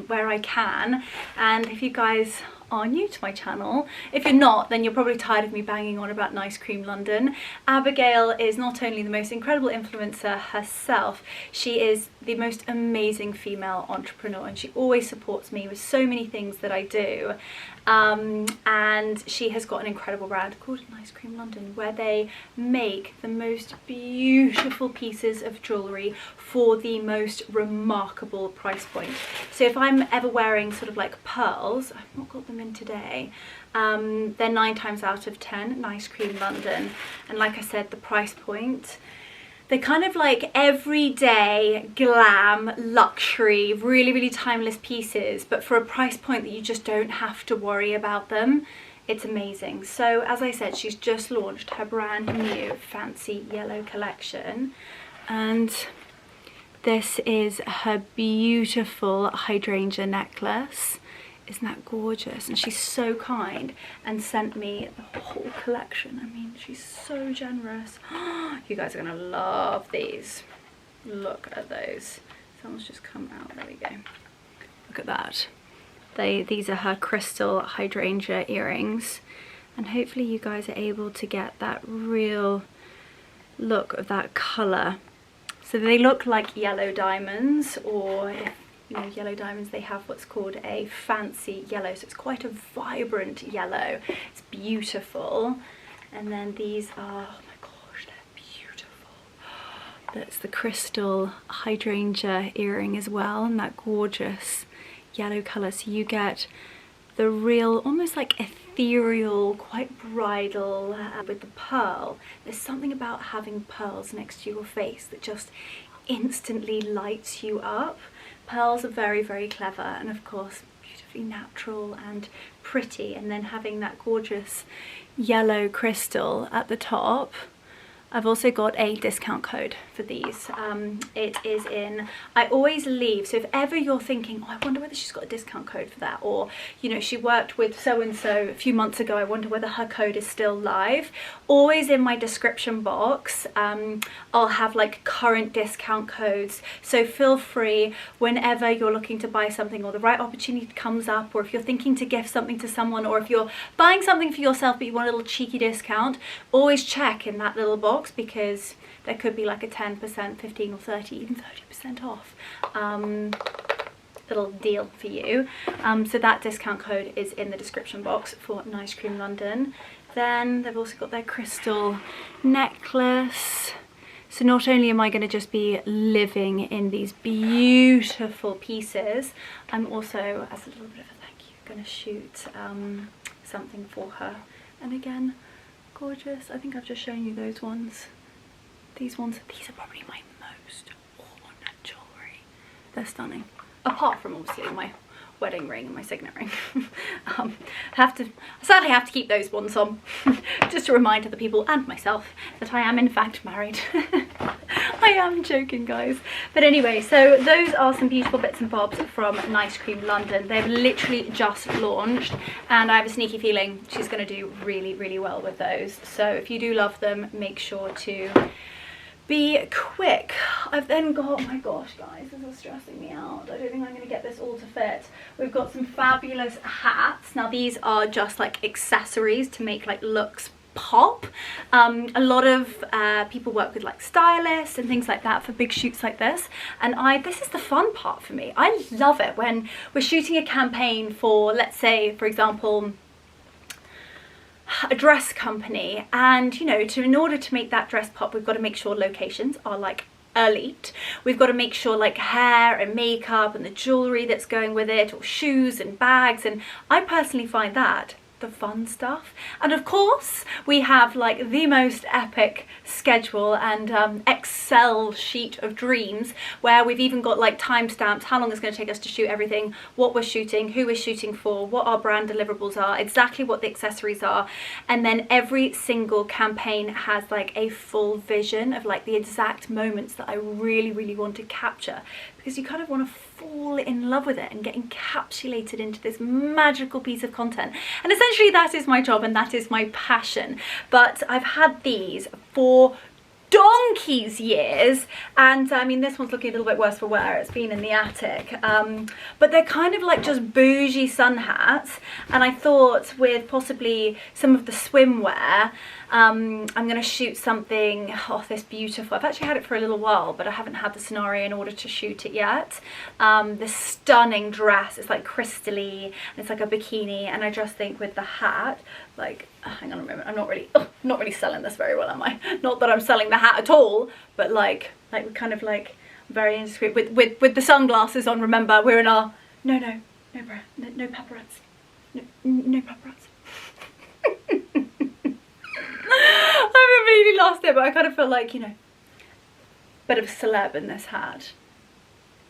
where I can. And if you guys are new to my channel, if you're not, then you're probably tired of me banging on about Nice Cream London. Abigail is not only the most incredible influencer herself, she is the most amazing female entrepreneur, and she always supports me with so many things that I do. And she has got an incredible brand called Nice Cream London, where they make the most beautiful pieces of jewellery for the most remarkable price point. So if I'm ever wearing sort of like pearls, I've not got them in today, they're 9 times out of 10 Nice Cream London. And like I said, the price point, they're kind of like everyday glam luxury, really timeless pieces, but for a price point that you just don't have to worry about them. It's amazing. So as I said, she's just launched her brand new fancy yellow collection, and this is her beautiful hydrangea necklace. Isn't that gorgeous? And she's so kind and sent me the whole collection. I mean, she's so generous. You guys are gonna love these. Look at those. Someone's just come out. There we go. Look at that. These are her crystal hydrangea earrings, and hopefully you guys are able to get that real look of that colour. So they look like yellow diamonds, or if you know yellow diamonds, they have what's called a fancy yellow, so it's quite a vibrant yellow. It's beautiful. And then these are, oh my gosh, they're beautiful. That's the crystal hydrangea earring as well, and that gorgeous yellow colour. So you get the real, almost like ethereal, quite bridal with the pearl. There's something about having pearls next to your face that just instantly lights you up. Pearls are very clever, and of course beautifully natural and pretty, and then having that gorgeous yellow crystal at the top. I've also got a discount code for these. It is in, I always leave, so if ever you're thinking, oh, I wonder whether she's got a discount code for that, or you know, she worked with so-and-so a few months ago, I wonder whether her code is still live. Always in my description box, I'll have like current discount codes, so feel free whenever you're looking to buy something, or the right opportunity comes up, or if you're thinking to gift something to someone, or if you're buying something for yourself but you want a little cheeky discount, always check in that little box, because there could be like a 10%, 15 or 30, even 30% off little deal for you. So that discount code is in the description box for Nice Cream London. Then they've also got their crystal necklace. So not only am I going to just be living in these beautiful pieces, I'm also, as a little bit of a thank you, going to shoot something for her. And again, gorgeous. I think I've just shown you those ones. These ones, these are probably my most worn jewellery. They're stunning. Apart from obviously my wedding ring and my signet ring. I sadly have to keep those ones on just to remind other people and myself that I am in fact married. I am joking, guys. But anyway, so those are some beautiful bits and bobs from Nice Cream London. They've literally just launched and I have a sneaky feeling she's going to do really, really well with those. So if you do love them, make sure to be quick. I've then got, oh my gosh guys, this is stressing me out. I don't think I'm going to get this all to fit. We've got some fabulous hats. Now these are just like accessories to make like looks pop. A lot of people work with like stylists and things like that for big shoots like this, and this is the fun part for me. I love it when we're shooting a campaign for, let's say for example, a dress company, and you know, in order to make that dress pop, we've got to make sure locations are like elite. We've got to make sure like hair and makeup and the jewelry that's going with it, or shoes and bags, and I personally find that the fun stuff. And of course we have like the most epic schedule and Excel sheet of dreams where we've even got like timestamps, how long it's going to take us to shoot everything, what we're shooting, who we're shooting for, what our brand deliverables are, exactly what the accessories are, and then every single campaign has like a full vision of like the exact moments that I really, really want to capture, because you kind of want to fall in love with it and get encapsulated into this magical piece of content. And essentially that is my job and that is my passion. But I've had these for donkey's years, and I mean this one's looking a little bit worse for wear, it's been in the attic, but they're kind of like just bougie sun hats, and I thought with possibly some of the swimwear, I'm going to shoot something, oh this beautiful, I've actually had it for a little while but I haven't had the scenario in order to shoot it yet. This stunning dress, it's like crystally and it's like a bikini, and I just think with the hat, like, hang on a moment, I'm not really selling this very well, am I? Not that I'm selling the hat at all, but like we're kind of like very indiscreet with the sunglasses on. Remember, we're in our no paparazzi, no paparazzi. I completely lost it, but I kind of feel like, you know, bit of a celeb in this hat.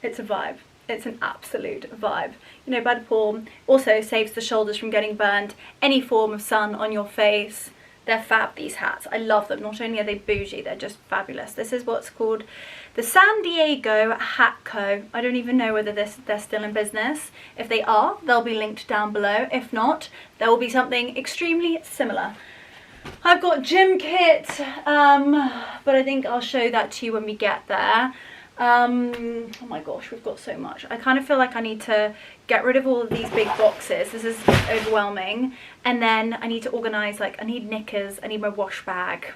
It's a vibe. It's an absolute vibe. You know, bad palm also saves the shoulders from getting burned. Any form of sun on your face. They're fab, these hats. I love them. Not only are they bougie, they're just fabulous. This is what's called the San Diego Hat Co. I don't even know whether they're still in business. If they are, they'll be linked down below. If not, there will be something extremely similar. I've got gym kit, but I think I'll show that to you when we get there. Oh my gosh, we've got so much. I kind of feel like I need to get rid of all of these big boxes. This is overwhelming. And then I need to organize, like, I need knickers, I need my wash bag.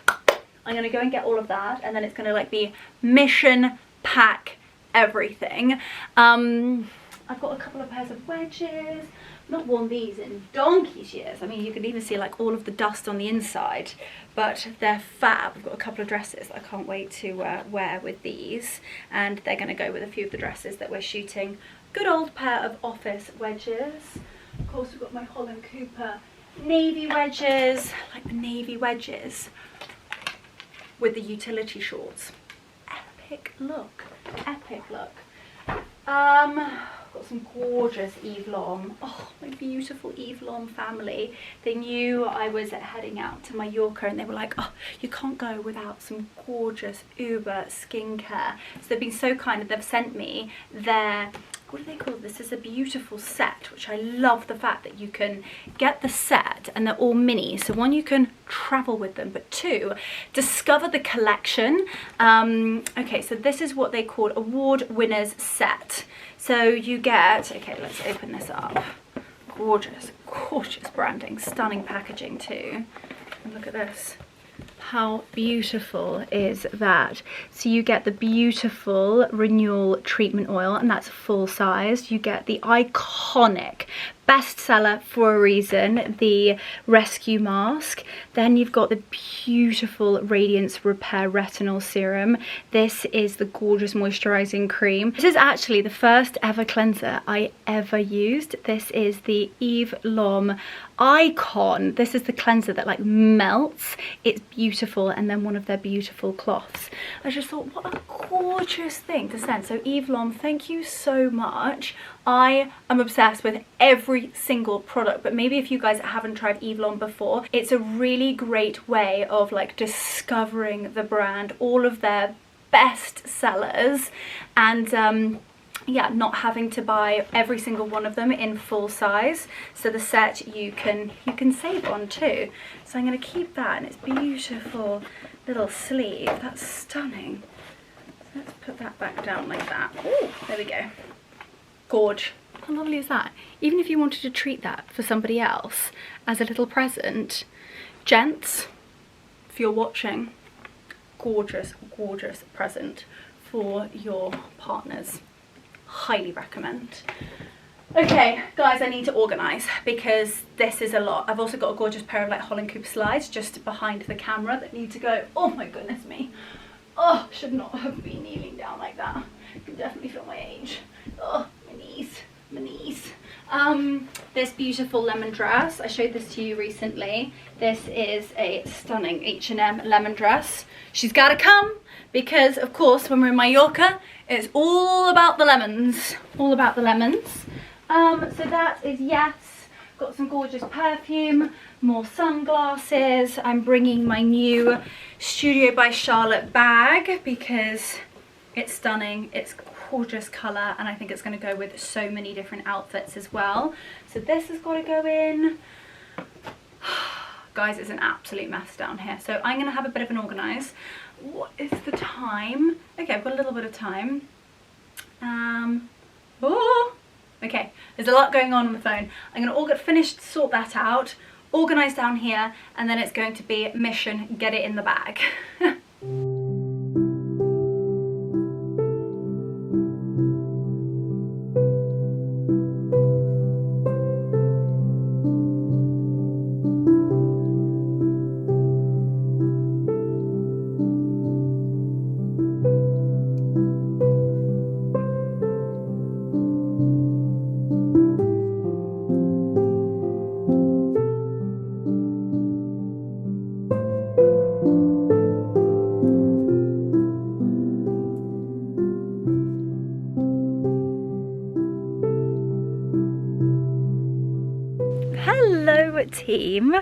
I'm gonna go and get all of that, and then it's gonna like be mission pack everything. I've got a couple of pairs of wedges. Not worn these in donkey's years. I mean, you can even see like all of the dust on the inside, but they're fab. I've got a couple of dresses I can't wait to wear with these, and they're going to go with a few of the dresses that we're shooting. Good old pair of office wedges. Of course, we've got my Holland Cooper navy wedges. I like the navy wedges with the utility shorts. Epic look. Epic look. Got some gorgeous Eve Lom. Oh, my beautiful Eve Lom family. They knew I was heading out to Mallorca and they were like, oh, you can't go without some gorgeous Uber skincare. So they've been so kind that they've sent me their, what do they call this? This is a beautiful set, which I love the fact that you can get the set and they're all mini. So one, you can travel with them, but two, discover the collection. Okay, so this is what they call award winners set. So you get, okay, let's open this up. Gorgeous, gorgeous branding, stunning packaging too. And look at this. How beautiful is that? So you get the beautiful renewal treatment oil, and that's full size. You get the iconic bestseller for a reason, the Rescue Mask. Then you've got the beautiful Radiance Repair Retinol Serum. This is the gorgeous moisturizing cream. This is actually the first ever cleanser I ever used. This is the Eve Lom Icon. This is the cleanser that like melts. It's beautiful, and then one of their beautiful cloths. I just thought, what a gorgeous thing to send. So Eve Lom, thank you so much. I am obsessed with every single product, but maybe if you guys haven't tried Eve Lom before, it's a really great way of like discovering the brand, all of their best sellers, and yeah, not having to buy every single one of them in full size. So the set you can save on too. So I'm going to keep that, and it's beautiful little sleeve. That's stunning. So let's put that back down like that. Ooh, there we go. Gorge. How lovely is that? Even if you wanted to treat that for somebody else as a little present, gents, if you're watching, gorgeous, gorgeous present for your partners. Highly recommend. Okay guys, I need to organise because this is a lot. I've also got a gorgeous pair of like Holland Cooper slides just behind the camera that need to go. Oh my goodness me. Oh, should not have been kneeling down like that. You can definitely feel my age. Oh, my knees, my knees. This beautiful lemon dress, I showed this to you recently. This is a stunning H&M lemon dress. She's gotta come because of course when we're in Mallorca, it's all about the lemons. All about the lemons. So that is yes. Got some gorgeous perfume, more sunglasses. I'm bringing my new Studio by Charlotte bag because it's stunning. It's gorgeous colour, and I think it's going to go with so many different outfits as well. So this has got to go in. Guys, it's an absolute mess down here. So I'm going to have a bit of an organise. What is the time? Okay, I've got a little bit of time. Oh, okay, there's a lot going on the phone. I'm going to finish, sort that out, organise down here, and then it's going to be mission, get it in the bag. Hello team.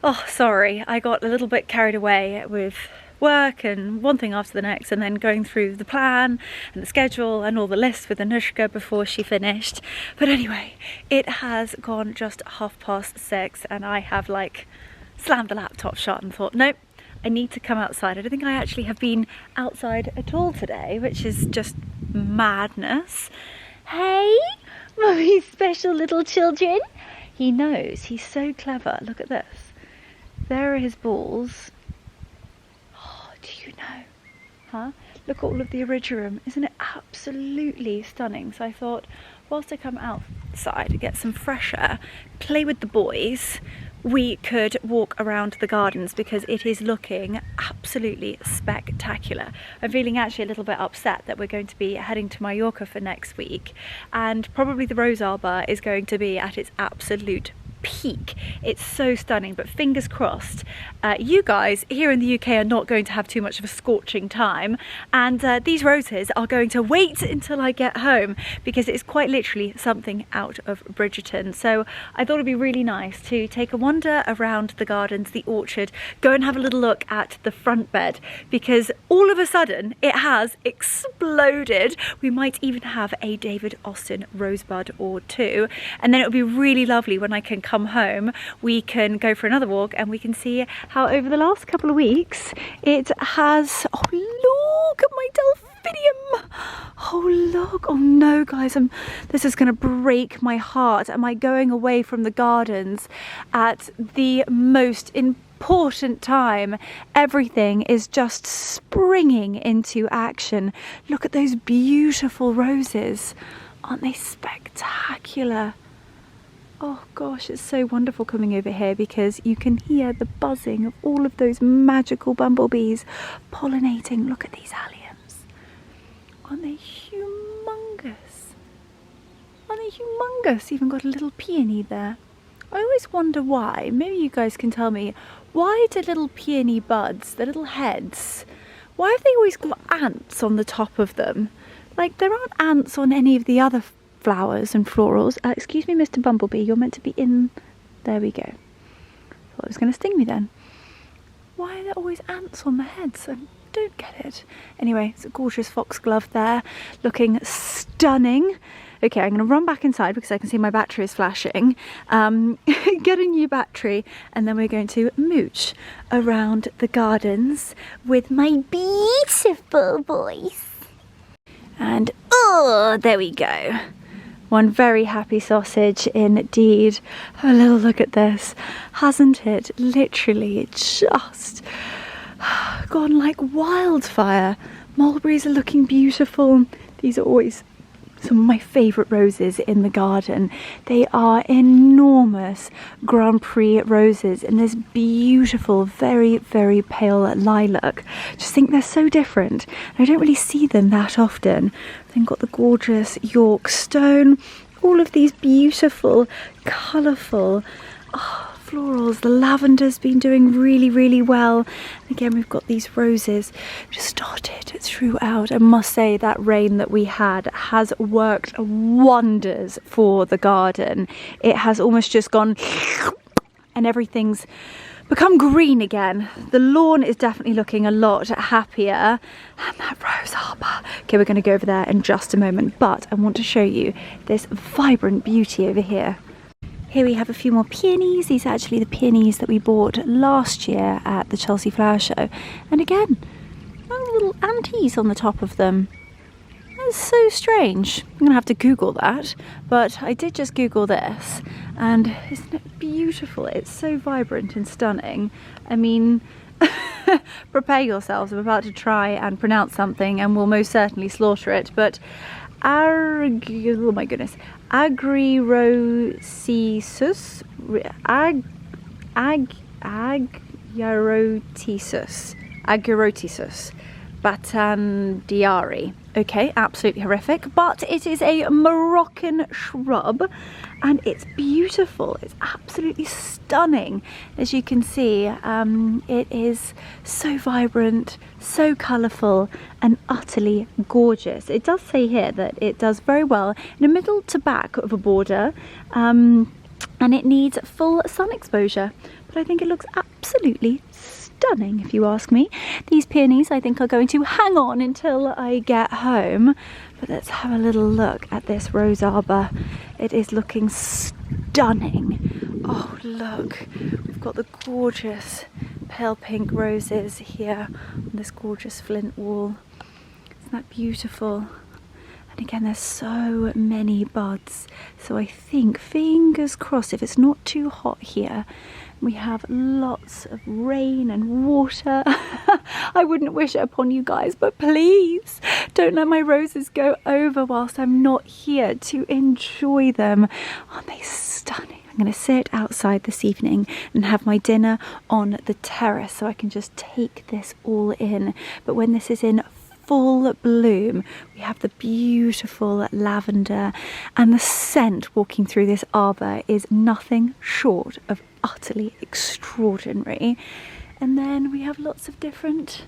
Oh sorry, I got a little bit carried away with work and one thing after the next, and then going through the plan and the schedule and all the lists with Anushka before she finished. But anyway, it has gone just 6:30 and I have like slammed the laptop shut and thought, nope, I need to come outside. I don't think I actually have been outside at all today, which is just madness. Hey, Mummy's special little children. He knows, he's so clever. Look at this. There are his balls. Oh, do you know? Huh? Look at all of the iridium. Isn't it absolutely stunning? So I thought, whilst I come outside to get some fresh air, play with the boys, we could walk around the gardens because it is looking absolutely spectacular. I'm feeling actually a little bit upset that we're going to be heading to Mallorca for next week, and probably the rose arbor is going to be at its absolute peak. It's so stunning, but fingers crossed you guys here in the UK are not going to have too much of a scorching time, and these roses are going to wait until I get home because it's quite literally something out of Bridgerton. So I thought it'd be really nice to take a wander around the gardens, the orchard, go and have a little look at the front bed because all of a sudden it has exploded. We might even have a David Austin rosebud or two, and then it would be really lovely when I can come home, we can go for another walk and we can see how over the last couple of weeks it has, oh look at my delphinium, oh look, oh no guys, this is gonna break my heart. Am I going away from the gardens at the most important time? Everything is just springing into action. Look at those beautiful roses, aren't they spectacular? Oh gosh, it's so wonderful coming over here because you can hear the buzzing of all of those magical bumblebees pollinating. Look at these alliums. Aren't they humongous? Aren't they humongous? Even got a little peony there. I always wonder why. Maybe you guys can tell me. Why do little peony buds, the little heads, why have they always got ants on the top of them? Like, there aren't ants on any of the other flowers and florals. Excuse me, Mr. Bumblebee, you're meant to be in... There we go. Thought it was going to sting me then. Why are there always ants on the heads? I don't get it. Anyway, it's a gorgeous foxglove there, looking stunning. Okay, I'm going to run back inside because I can see my battery is flashing. Get a new battery, and then we're going to mooch around the gardens with my beautiful voice. And, oh, there we go. One very happy sausage indeed. Have a little look at this. Hasn't it literally just gone like wildfire? Mulberries are looking beautiful. These are always some of my favourite roses in the garden. They are enormous Grand Prix roses in this beautiful, very, very pale lilac. Just think they're so different. I don't really see them that often. Then got the gorgeous York stone, all of these beautiful, colourful florals. The lavender's been doing really, really well. Again, we've got these roses just dotted throughout. I must say that rain that we had has worked wonders for the garden. It has almost just gone and everything's become green again. The lawn is definitely looking a lot happier. And that rose arbour. Okay, we're going to go over there in just a moment, but I want to show you this vibrant beauty over here. Here we have a few more peonies. These are actually the peonies that we bought last year at the Chelsea Flower Show. And again, little anties on the top of them. That's so strange. I'm going to have to Google that. But I did just Google this. And isn't it beautiful? It's so vibrant and stunning. I mean, prepare yourselves. I'm about to try and pronounce something and we'll most certainly slaughter it. But oh my goodness. Agriotisus, Agriotisus Batandiari. Okay, absolutely horrific, but it is a Moroccan shrub and it's beautiful. It's absolutely stunning. As you can see, it is so vibrant, so colourful and utterly gorgeous. It does say here that it does very well in the middle to back of a border and it needs full sun exposure, but I think it looks absolutely stunning if you ask me. These peonies I think are going to hang on until I get home, but let's have a little look at this rose arbour. It is looking stunning. Oh look, we've got the gorgeous pale pink roses here on this gorgeous flint wall. Isn't that beautiful? And again, there's so many buds, so I think, fingers crossed, if it's not too hot here, we have lots of rain and water. I wouldn't wish it upon you guys, but please don't let my roses go over whilst I'm not here to enjoy them. Aren't they stunning? I'm going to sit outside this evening and have my dinner on the terrace so I can just take this all in. But when this is in full bloom, we have the beautiful lavender, and the scent walking through this arbour is nothing short of utterly extraordinary. And then we have lots of different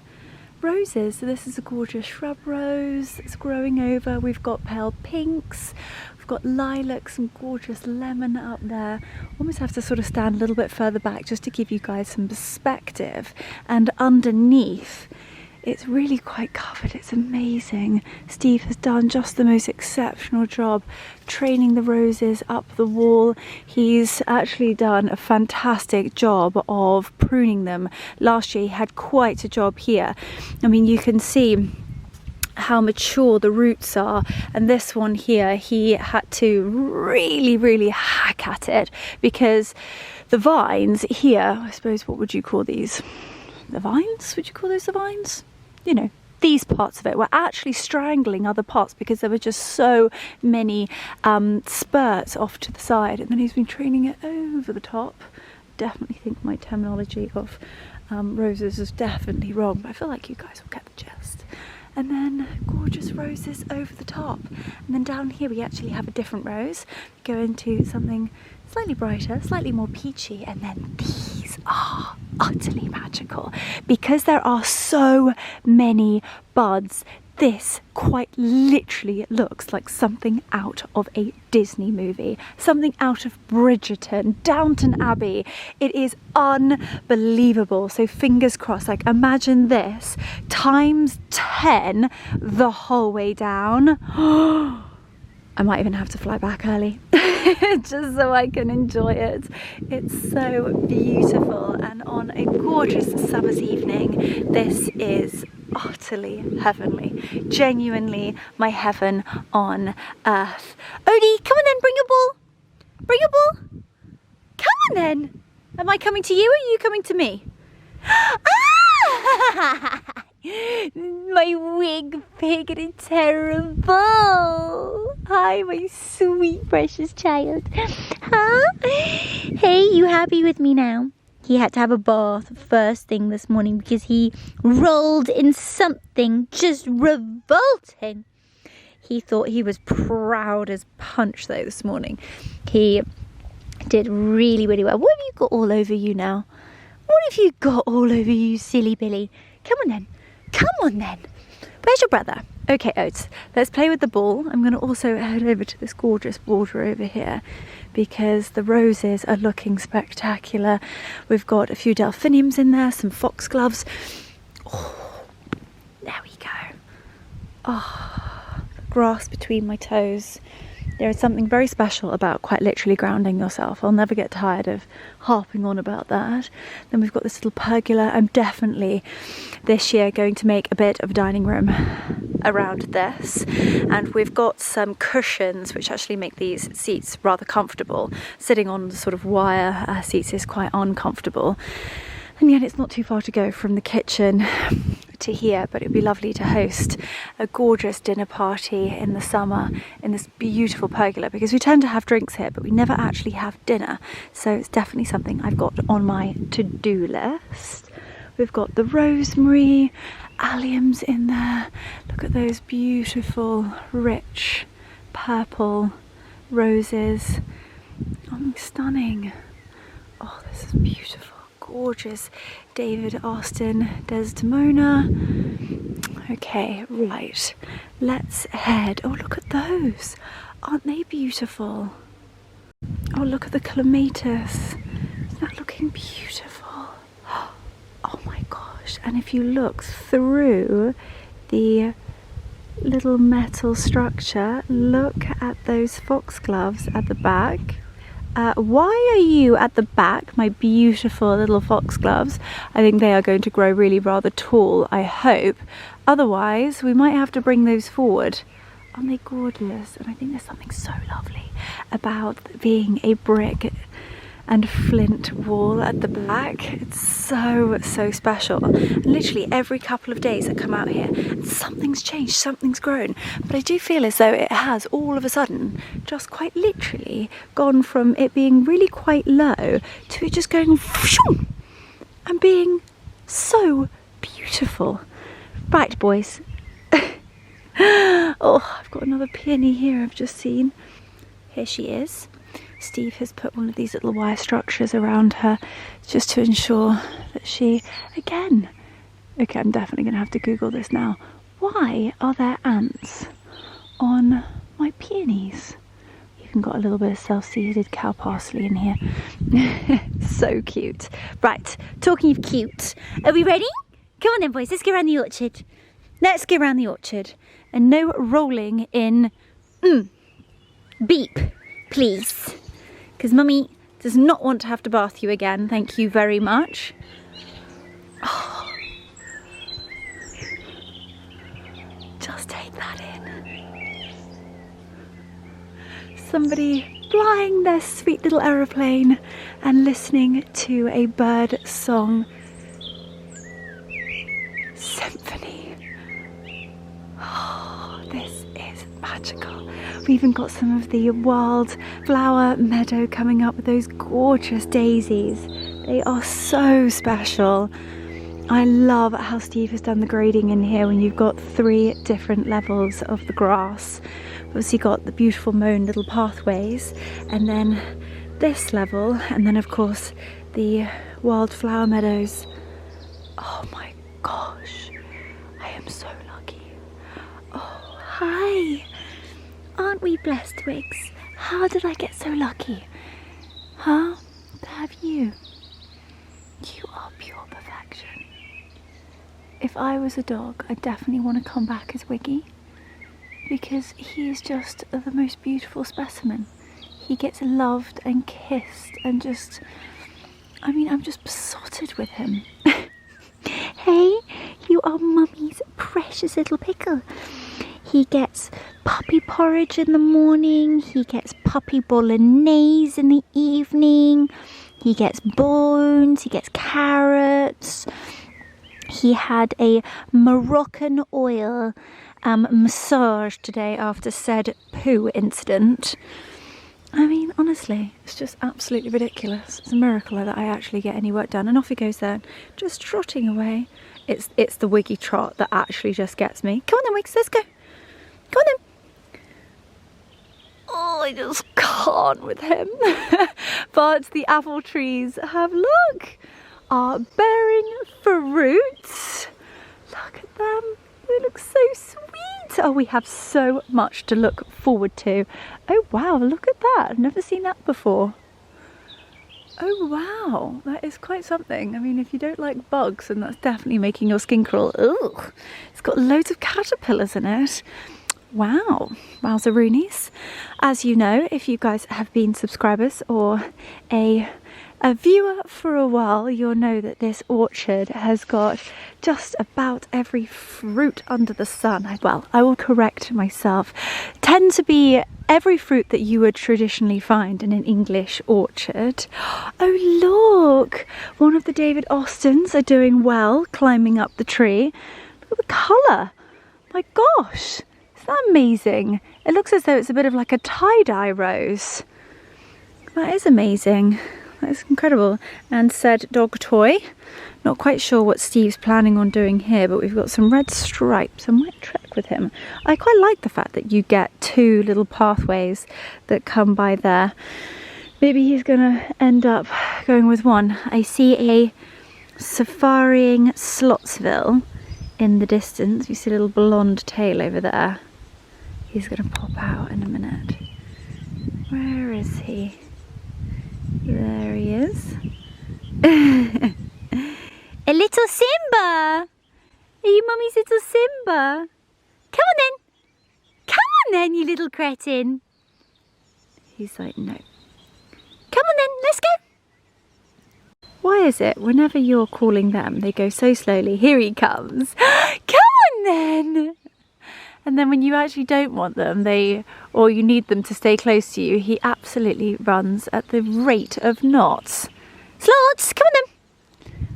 roses. So this is a gorgeous shrub rose that's growing over. We've got pale pinks, we've got lilac, some gorgeous lemon up there. Almost have to sort of stand a little bit further back just to give you guys some perspective. And underneath, it's really quite covered. It's amazing. Steve has done just the most exceptional job training the roses up the wall. He's actually done a fantastic job of pruning them. Last year he had quite a job here. I mean, you can see how mature the roots are, and this one here he had to really hack at it because the vines here, I suppose, what would you call these? The vines? Would you call those the vines? You know, these parts of it were actually strangling other parts because there were just so many spurts off to the side, and then he's been training it over the top. Definitely think my terminology of roses is definitely wrong, but I feel like you guys will get the gist. And then gorgeous roses over the top, and then down here we actually have a different rose. Go into something slightly brighter, slightly more peachy, and then these are utterly magical because there are so many buds. This quite literally looks like something out of a Disney movie, something out of Bridgerton, Downton Abbey. It is unbelievable. So fingers crossed, like imagine this times 10 the whole way down. I might even have to fly back early just so I can enjoy it. It's so beautiful, and on a gorgeous summer's evening, this is utterly heavenly. Genuinely my heaven on earth. Odie, come on then, bring your ball. Bring your ball. Come on then. Am I coming to you or are you coming to me? Ah! My wig pig, terrible. Hi, my sweet precious child. Huh? Hey, you happy with me now? He had to have a bath first thing this morning because he rolled in something just revolting. He thought he was proud as punch though this morning. He did really, really well. What have you got all over you now? What have you got all over you, silly Billy? Come on then. Come on then. Where's your brother? Okay, Oates, let's play with the ball. I'm going to also head over to this gorgeous border over here because the roses are looking spectacular. We've got a few delphiniums in there, some foxgloves. Oh, there we go. Oh, grass between my toes. There is something very special about quite literally grounding yourself. I'll never get tired of harping on about that. Then we've got this little pergola. I'm definitely this year going to make a bit of a dining room around this. And we've got some cushions which actually make these seats rather comfortable. Sitting on the sort of wire seats is quite uncomfortable. And yet it's not too far to go from the kitchen to here, but it would be lovely to host a gorgeous dinner party in the summer in this beautiful pergola, because we tend to have drinks here but we never actually have dinner, so it's definitely something I've got on my to-do list. We've got the rosemary, alliums in there. Look at those beautiful rich purple roses. Oh, stunning. Oh, this is beautiful. Gorgeous David Austin Desdemona. Okay, right, let's head. Oh, look at those. Aren't they beautiful? Oh, look at the clematis. Isn't that looking beautiful? Oh my gosh. And if you look through the little metal structure, look at those foxgloves at the back. Why are you at the back, my beautiful little foxgloves? I think they are going to grow really rather tall, I hope. Otherwise, we might have to bring those forward. Aren't they gorgeous? And I think there's something so lovely about being a brick and flint wall at the back. It's so, so special. And literally every couple of days I come out here and something's changed, something's grown. But I do feel as though it has all of a sudden just quite literally gone from it being really quite low to it just going and being so beautiful. Right, boys. Oh, I've got another peony here I've just seen. Here she is. Steve has put one of these little wire structures around her just to ensure that she, again, okay, I'm definitely going to have to Google this now. Why are there ants on my peonies? Even got a little bit of self-seeded cow parsley in here. So cute. Right, talking of cute, are we ready? Come on then, boys, let's go around the orchard. Let's go around the orchard. And no rolling in beep, please. Because Mummy does not want to have to bath you again. Thank you very much. Oh. Just take that in. Somebody flying their sweet little aeroplane and listening to a bird song symphony We've even got some of the wild flower meadow coming up with those gorgeous daisies. They are so special. I love how Steve has done the grading in here when you've got 3 different levels of the grass. Obviously got the beautiful mown little pathways, and then this level, and then of course the wildflower meadows. Oh my gosh, I am so lucky. Oh, hi. Aren't we blessed, Twigs? How did I get so lucky? Huh? To have you. You are pure perfection. If I was a dog, I'd definitely want to come back as Wiggy, because he is just the most beautiful specimen. He gets loved and kissed and just, I mean, I'm just besotted with him. Hey, you are Mummy's precious little pickle. He gets puppy porridge in the morning, he gets puppy bolognese in the evening, he gets bones, he gets carrots. He had a Moroccan oil massage today after said poo incident. I mean, honestly, it's just absolutely ridiculous. It's a miracle that I actually get any work done. And off he goes then, just trotting away. It's the Wiggy trot that actually just gets me. Come on then, Wiggs, let's go. Come on then. Oh, I just can't with him. But the apple trees are bearing fruit. Look at them. They look so sweet. Oh, we have so much to look forward to. Oh wow, look at that. I've never seen that before. Oh wow, that is quite something. I mean, if you don't like bugs, then that's definitely making your skin crawl. Ugh. It's got loads of caterpillars in it. Wow, wowzaroonies. As you know, if you guys have been subscribers or a viewer for a while, you'll know that this orchard has got just about every fruit under the sun. Well, I will correct myself. Tend to be every fruit that you would traditionally find in an English orchard. Oh look, one of the David Austins are doing well, climbing up the tree. Look at the colour. My gosh, isn't that amazing? It looks as though it's a bit of like a tie-dye rose. That is amazing. That's incredible. And said dog toy. Not quite sure what Steve's planning on doing here, but we've got some red stripes. I might trek with him. I quite like the fact that you get 2 little pathways that come by there. Maybe he's gonna end up going with one. I see a safariing Slotsville in the distance. You see a little blonde tail over there. He's gonna pop out in a minute. Where is he? There he is. A little Simba! Are you Mummy's little Simba? Come on then! Come on then, you little cretin! He's like, no. Come on then, let's go! Why is it whenever you're calling them, they go so slowly? Here he comes! Come on then! And then when you actually don't want them, or you need them to stay close to you, he absolutely runs at the rate of knots. Slots, come on then.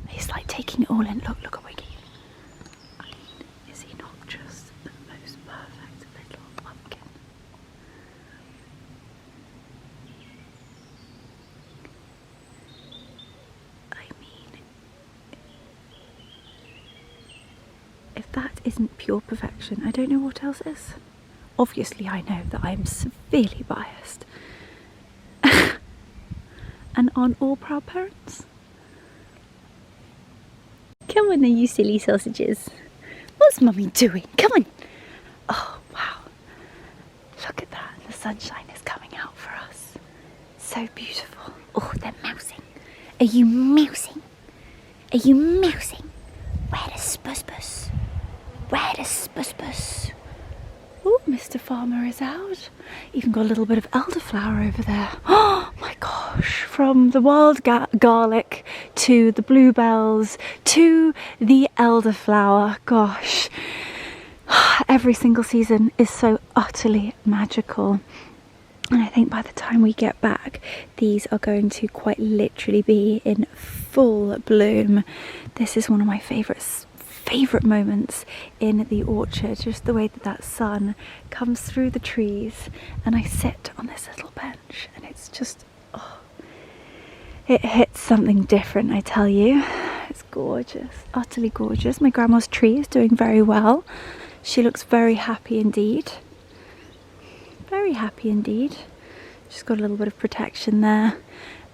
He's like taking it all in. Look at Wiggy. I mean, is he not just the most perfect little pumpkin? I mean, if that isn't pure perfection, I don't know what else is. Obviously, I know that I am severely biased. And aren't all proud parents? Come on then, you silly sausages. What's Mummy doing? Come on. Oh, wow. Look at that. The sunshine is coming out for us. So beautiful. Oh, they're mousing. Are you mousing? Are you mousing? Where is Spus? Where is Spus? Oh, Mr. Farmer is out. Even got a little bit of elderflower over there. Oh my gosh. From the wild garlic to the bluebells to the elderflower. Gosh. Every single season is so utterly magical. And I think by the time we get back, these are going to quite literally be in full bloom. This is one of my favourite favourite moments in the orchard, just the way that that sun comes through the trees, and I sit on this little bench, and it's just, oh, it hits something different, I tell you. It's gorgeous, utterly gorgeous. My grandma's tree is doing very well. She looks very happy indeed. Very happy indeed. She's got a little bit of protection there.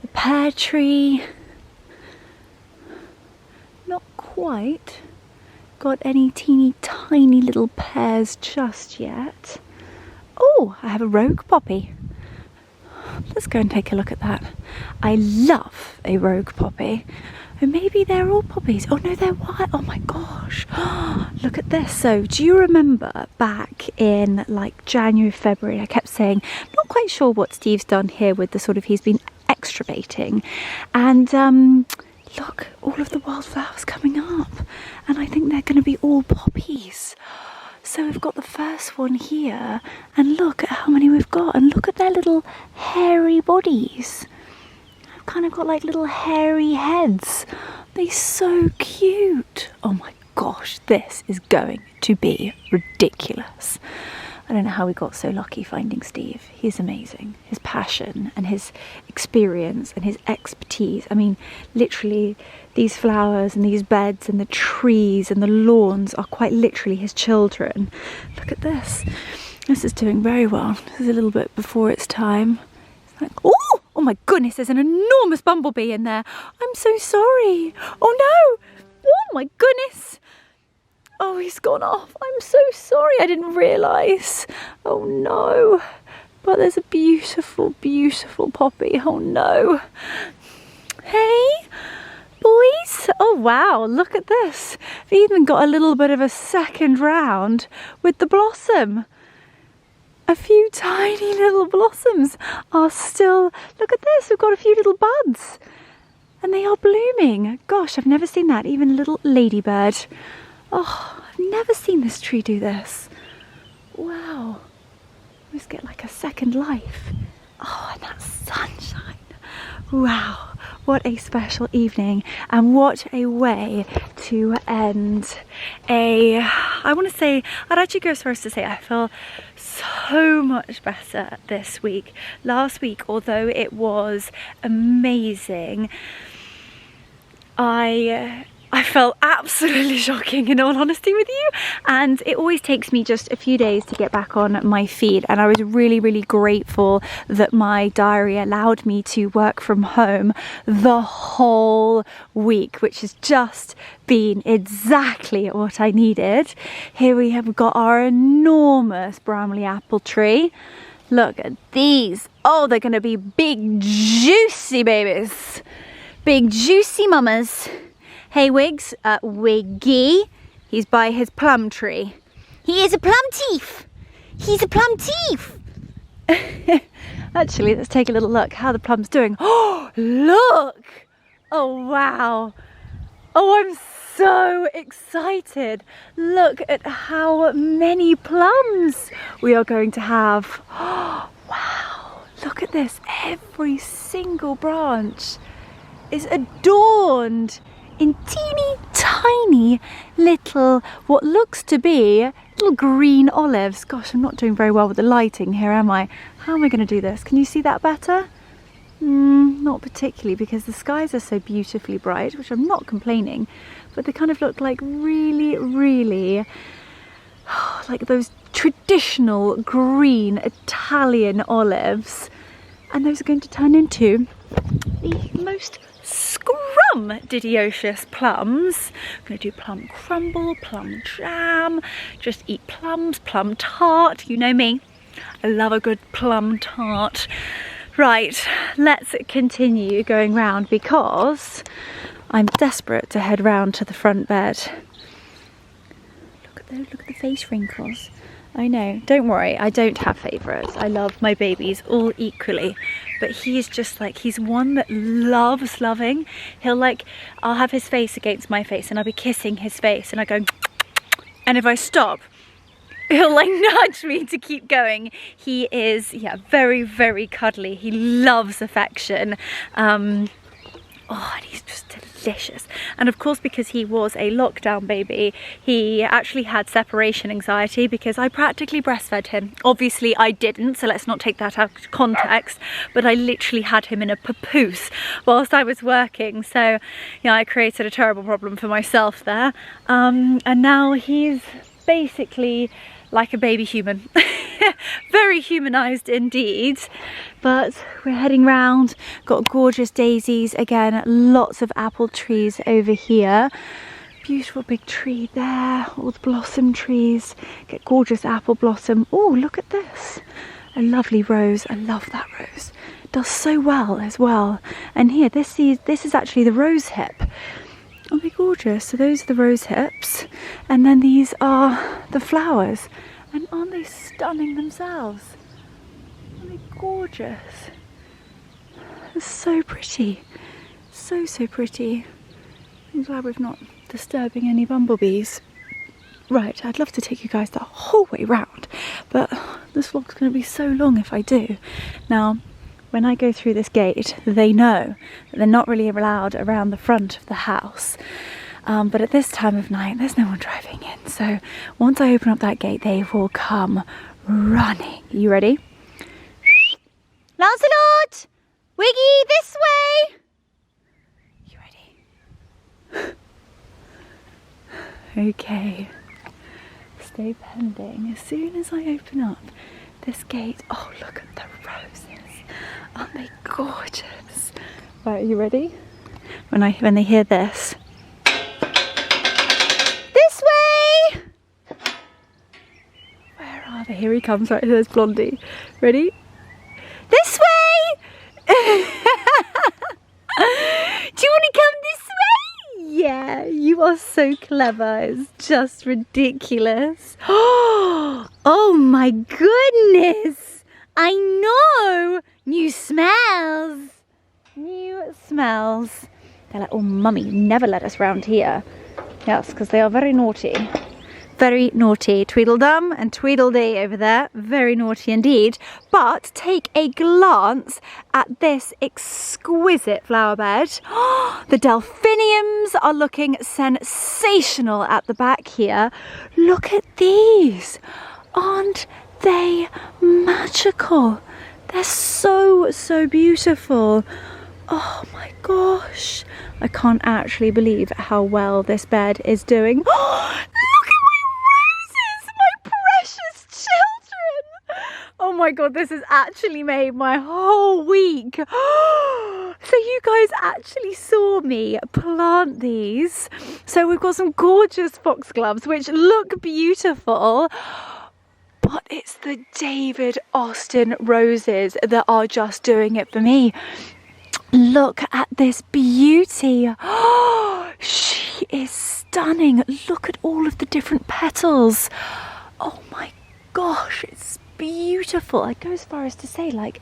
The pear tree, not quite got any teeny tiny little pears just yet. Oh, I have a rogue poppy. Let's go and take a look at that. I love a rogue poppy. And maybe they're all poppies. Oh no, they're white. Oh my gosh. Look at this. So do you remember back in like January, February, I kept saying, I'm not quite sure what Steve's done here with the sort of, he's been extravating. And look, all of the wildflowers coming up. And I think they're going to be all poppies. So we've got the first one here. And look at how many we've got. And look at their little hairy bodies. Kind of got like little hairy heads. They're so cute. Oh my gosh, this is going to be ridiculous. I don't know how we got so lucky finding Steve. He's amazing. His passion and his experience and his expertise. I mean, literally these flowers and these beds and the trees and the lawns are quite literally his children. Look at this. This is doing very well. This is a little bit before its time. It's like, oh my goodness, there's an enormous bumblebee in there. I'm so sorry. Oh no. Oh my goodness. Oh, he's gone off. I'm so sorry. I didn't realise. Oh no. But there's a beautiful, beautiful poppy. Oh no. Hey, boys. Oh wow, look at this. We've even got a little bit of a second round with the blossom. A few tiny little blossoms are still, look at this, we've got a few little buds and they are blooming. Gosh, I've never seen that, even a little ladybird. Oh, I've never seen this tree do this. Wow, almost get like a second life. Oh, and that sunshine. Wow, what a special evening, and what a way to end I want to say, I'd actually go as far as to say I feel so much better this week. Last week, although it was amazing, I felt absolutely shocking, in all honesty with you, and it always takes me just a few days to get back on my feet, and I was really, really grateful that my diary allowed me to work from home the whole week, which has just been exactly what I needed. Here we have got our enormous Bramley apple tree. Look at these. Oh, they're going to be big, juicy babies. Big, juicy mamas. Hey Wiggs, Wiggy, he's by his plum tree. He is a plum thief. He's a plum thief. Actually, let's take a little look how the plum's doing. Oh, look. Oh, wow. Oh, I'm so excited. Look at how many plums we are going to have. Oh, wow. Look at this. Every single branch is adorned in teeny tiny little, what looks to be little green olives. Gosh, I'm not doing very well with the lighting here, am I? How am I going to do this? Can you see that better? Not particularly, because the skies are so beautifully bright, which I'm not complaining, but they kind of look like really, really like those traditional green Italian olives, and those are going to turn into the most scrumdiddlicious plums. I'm going to do plum crumble, plum jam, just eat plums, plum tart, you know me. I love a good plum tart. Right, let's continue going round, because I'm desperate to head round to the front bed. Look at those, look at the face wrinkles. I know, don't worry, I don't have favourites. I love my babies all equally, but he's just like, he's one that loves loving. He'll like, I'll have his face against my face and I'll be kissing his face and I go, and if I stop, he'll like nudge me to keep going. He is, yeah, very, very cuddly. He loves affection. Oh, and he's just delicious. And of course, because he was a lockdown baby, he actually had separation anxiety because I practically breastfed him. Obviously I didn't, so let's not take that out of context, but I literally had him in a papoose whilst I was working. So yeah, I created a terrible problem for myself there. And now he's basically like a baby human. Very humanized indeed. But we're heading round, got gorgeous daisies again, lots of apple trees over here. Beautiful big tree there, all the blossom trees, get gorgeous apple blossom. Oh, look at this, a lovely rose. I love that rose, does so well as well. And here, this is actually the rose hip. Aren't they gorgeous? So those are the rose hips, and then these are the flowers. And aren't they stunning themselves? Aren't they gorgeous? It's so pretty. So pretty. I'm glad we're not disturbing any bumblebees. Right, I'd love to take you guys the whole way round, but this vlog's going to be so long if I do. Now, when I go through this gate, they know that they're not really allowed around the front of the house. But at this time of night, there's no one driving in. So once I open up that gate, they will come running. You ready? Lancelot! Wiggy, this way! You ready? Okay. Stay pending. As soon as I open up this gate, oh, look at the roses. Aren't they gorgeous? Right, are you ready? When they hear this. This way! Where are they? Here he comes, right, there's Blondie. Ready? This way! Do you want to come this way? Yeah, you are so clever. It's just ridiculous. Oh my goodness! I know! New smells! New smells. They're like, oh mummy, you never let us round here. Yes, because they are very naughty. Very naughty. Tweedledum and Tweedledee over there. Very naughty indeed. But take a glance at this exquisite flower bed. The delphiniums are looking sensational at the back here. Look at these. Aren't they magical? They're so beautiful. Oh my gosh. I can't actually believe how well this bed is doing. Look at my roses, my precious children. Oh my god, this has actually made my whole week. So you guys actually saw me plant these. So we've got some gorgeous foxgloves which look beautiful. But it's the David Austin roses that are just doing it for me. Look at this beauty. Oh, she is stunning. Look at all of the different petals. Oh my gosh, it's beautiful. I go as far as to say, like,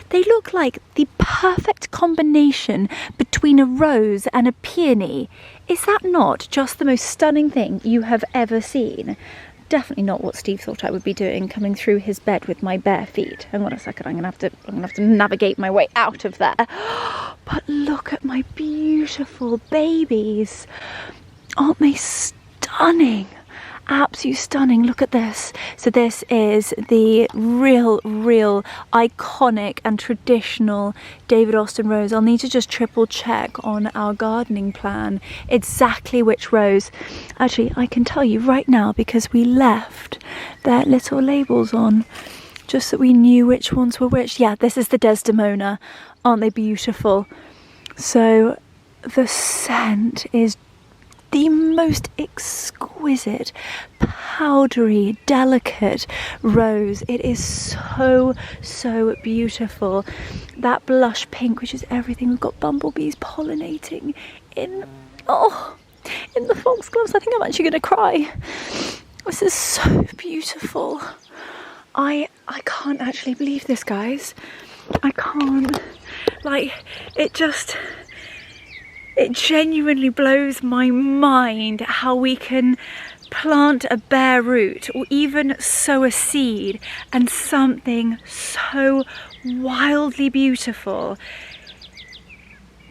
they look like the perfect combination between a rose and a peony. Is that not just the most stunning thing you have ever seen? Definitely not what Steve thought I would be doing, coming through his bed with my bare feet. Hang on a second, I'm gonna have to navigate my way out of there. But look at my beautiful babies. Aren't they stunning? Absolutely stunning. Look at this. So this is the real iconic and traditional David Austin rose. I'll need to just triple check on our gardening plan exactly which rose. Actually, I can tell you right now because we left their little labels on just so we knew which ones were which. Yeah, this is the Desdemona. Aren't they beautiful? So the scent is the most exquisite, powdery, delicate rose. It is so beautiful. That blush pink, which is everything. We've got bumblebees pollinating in the foxgloves. I think I'm actually going to cry. This is so beautiful. I can't actually believe this, guys. I can't. Like, it genuinely blows my mind how we can plant a bare root or even sow a seed and something so wildly beautiful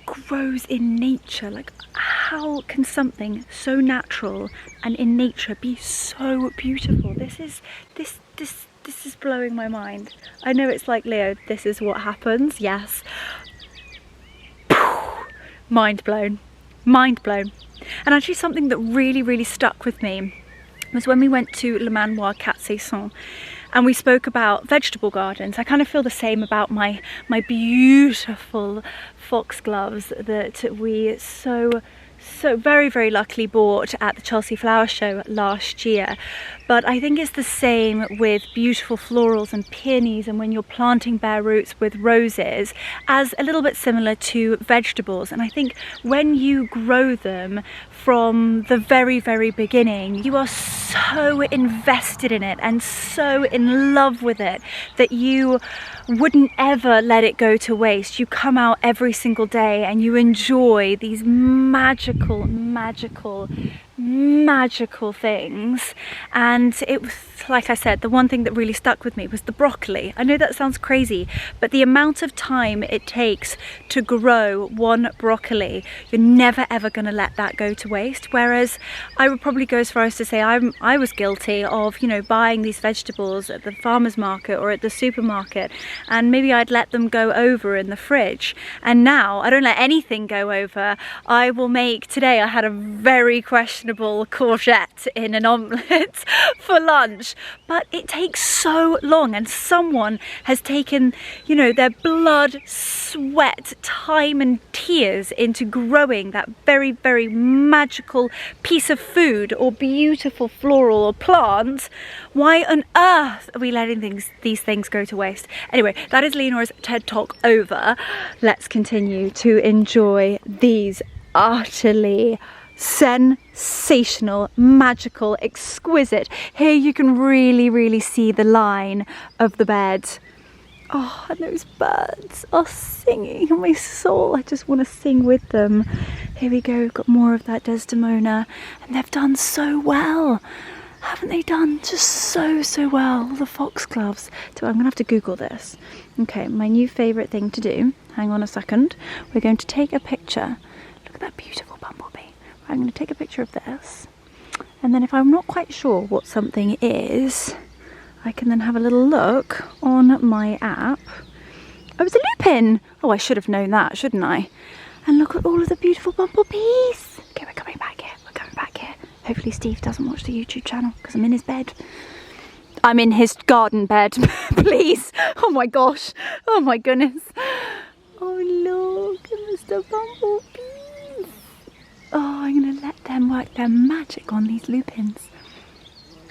grows in nature. Like, how can something so natural and in nature be so beautiful? This is blowing my mind. I know it's like, Leo, this is what happens. Yes. Mind blown. Mind blown. And actually something that really stuck with me was when we went to Le Manoir Quatre Saisons and we spoke about vegetable gardens. I kind of feel the same about my beautiful foxgloves that we so very luckily bought at the Chelsea Flower Show last year. But I think it's the same with beautiful florals and peonies, and when you're planting bare roots with roses, as a little bit similar to vegetables. And I think when you grow them from the very beginning, you are so invested in it and so in love with it that you wouldn't ever let it go to waste. You come out every single day and you enjoy these magical things. And it was, like I said, the one thing that really stuck with me was the broccoli. I know that sounds crazy, but the amount of time it takes to grow one broccoli, you're never ever going to let that go to waste. Whereas I would probably go as far as to say I was guilty of, you know, buying these vegetables at the farmer's market or at the supermarket, and maybe I'd let them go over in the fridge. And now I don't let anything go over. I will make, today I had a very questionable courgette in an omelette for lunch, but it takes so long, and someone has taken, you know, their blood, sweat, time and tears into growing that very magical piece of food or beautiful floral or plant. Why on earth are we letting these things go to waste? Anyway, that is Leonora's TED Talk over. Let's continue to enjoy these utterly sensational, magical, exquisite. Here you can really see the line of the bed. Oh, and those birds are singing in my soul. I just want to sing with them. Here we go, we've got more of that Desdemona, and they've done so well. Haven't they done just so well? The foxgloves. So I'm gonna have to Google this. Okay, my new favourite thing to do. Hang on a second. We're going to take a picture. Look at that beautiful bumblebee. I'm going to take a picture of this, and then if I'm not quite sure what something is, I can then have a little look on my app. Oh, it's a lupin! Oh, I should have known that, shouldn't I? And look at all of the beautiful bumblebees. Okay, we're coming back here. We're coming back here. Hopefully Steve doesn't watch the YouTube channel because I'm in his bed. I'm in his garden bed, please. Oh my gosh. Oh my goodness. Oh, look at Mr. Bumblebee. Oh, I'm going to let them work their magic on these lupins.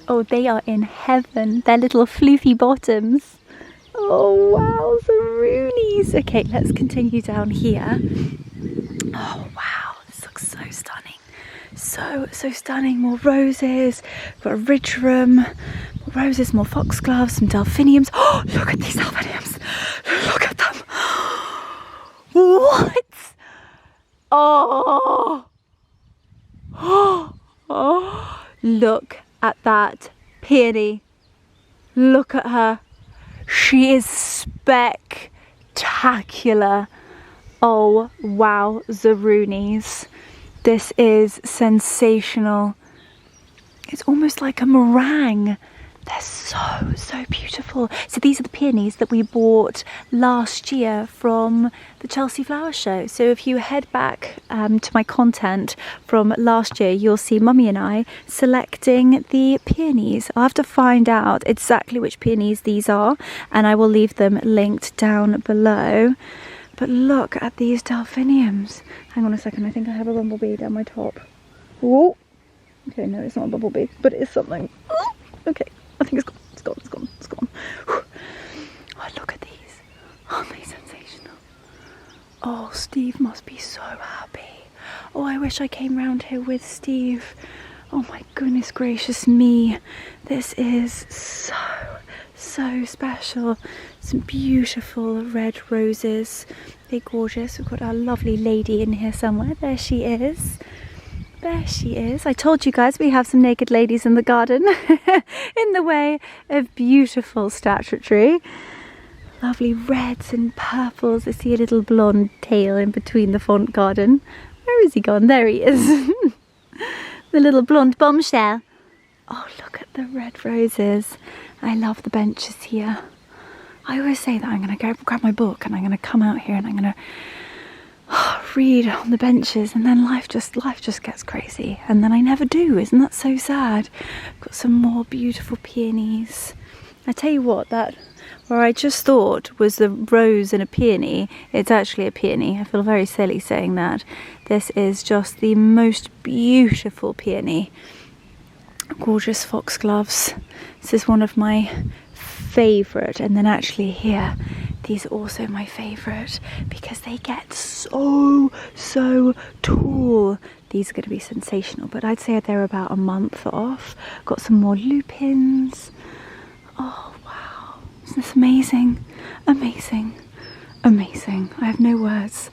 Oh, they are in heaven. Their little floofy bottoms. Oh, wow, Zeroonies. Okay, let's continue down here. Oh, wow, this looks so stunning. So stunning. More roses. We've got a ridgerum. More roses, more foxgloves, some delphiniums. Oh, look at these delphiniums. Look at them. What? Oh. Oh, look at that peony. Look at her. She is spectacular. Oh wow, Zeroonies. This is sensational. It's almost like a meringue. They're so beautiful. So these are the peonies that we bought last year from the Chelsea Flower Show. So if you head back to my content from last year, you'll see Mummy and I selecting the peonies. I'll have to find out exactly which peonies these are, and I will leave them linked down below. But look at these delphiniums. Hang on a second, I think I have a bumblebee down my top. Whoa. Okay, no, it's not a bumblebee, but it is something. Okay. I think it's gone. Oh, look at these. Aren't they sensational? Oh, Steve must be so happy. Oh, I wish I came round here with Steve. Oh my goodness gracious me. This is so special. Some beautiful red roses. They're gorgeous. We've got our lovely lady in here somewhere. There she is. There she is. I told you guys we have some naked ladies in the garden in the way of beautiful statuary. lovely reds and purples. I see a little blonde tail in between the font garden. Where is he gone? There he is. The little blonde bombshell. Oh, look at the red roses. I love the benches here. I always say that I'm going to go grab my book and I'm going to come out here and I'm going to read on the benches, and then life just gets crazy, and then I never do. Isn't that so sad? Got some more beautiful peonies. I tell you what, that where I just thought was the rose and a peony, it's actually a peony. I feel very silly saying that. This is just the most beautiful peony. Gorgeous foxgloves. This is one of my favourite, and then actually here, these are also my favourite because they get so tall. These are going to be sensational, but I'd say they're about a month off. Got some more lupins. Oh wow, isn't this amazing? Amazing, amazing. I have no words.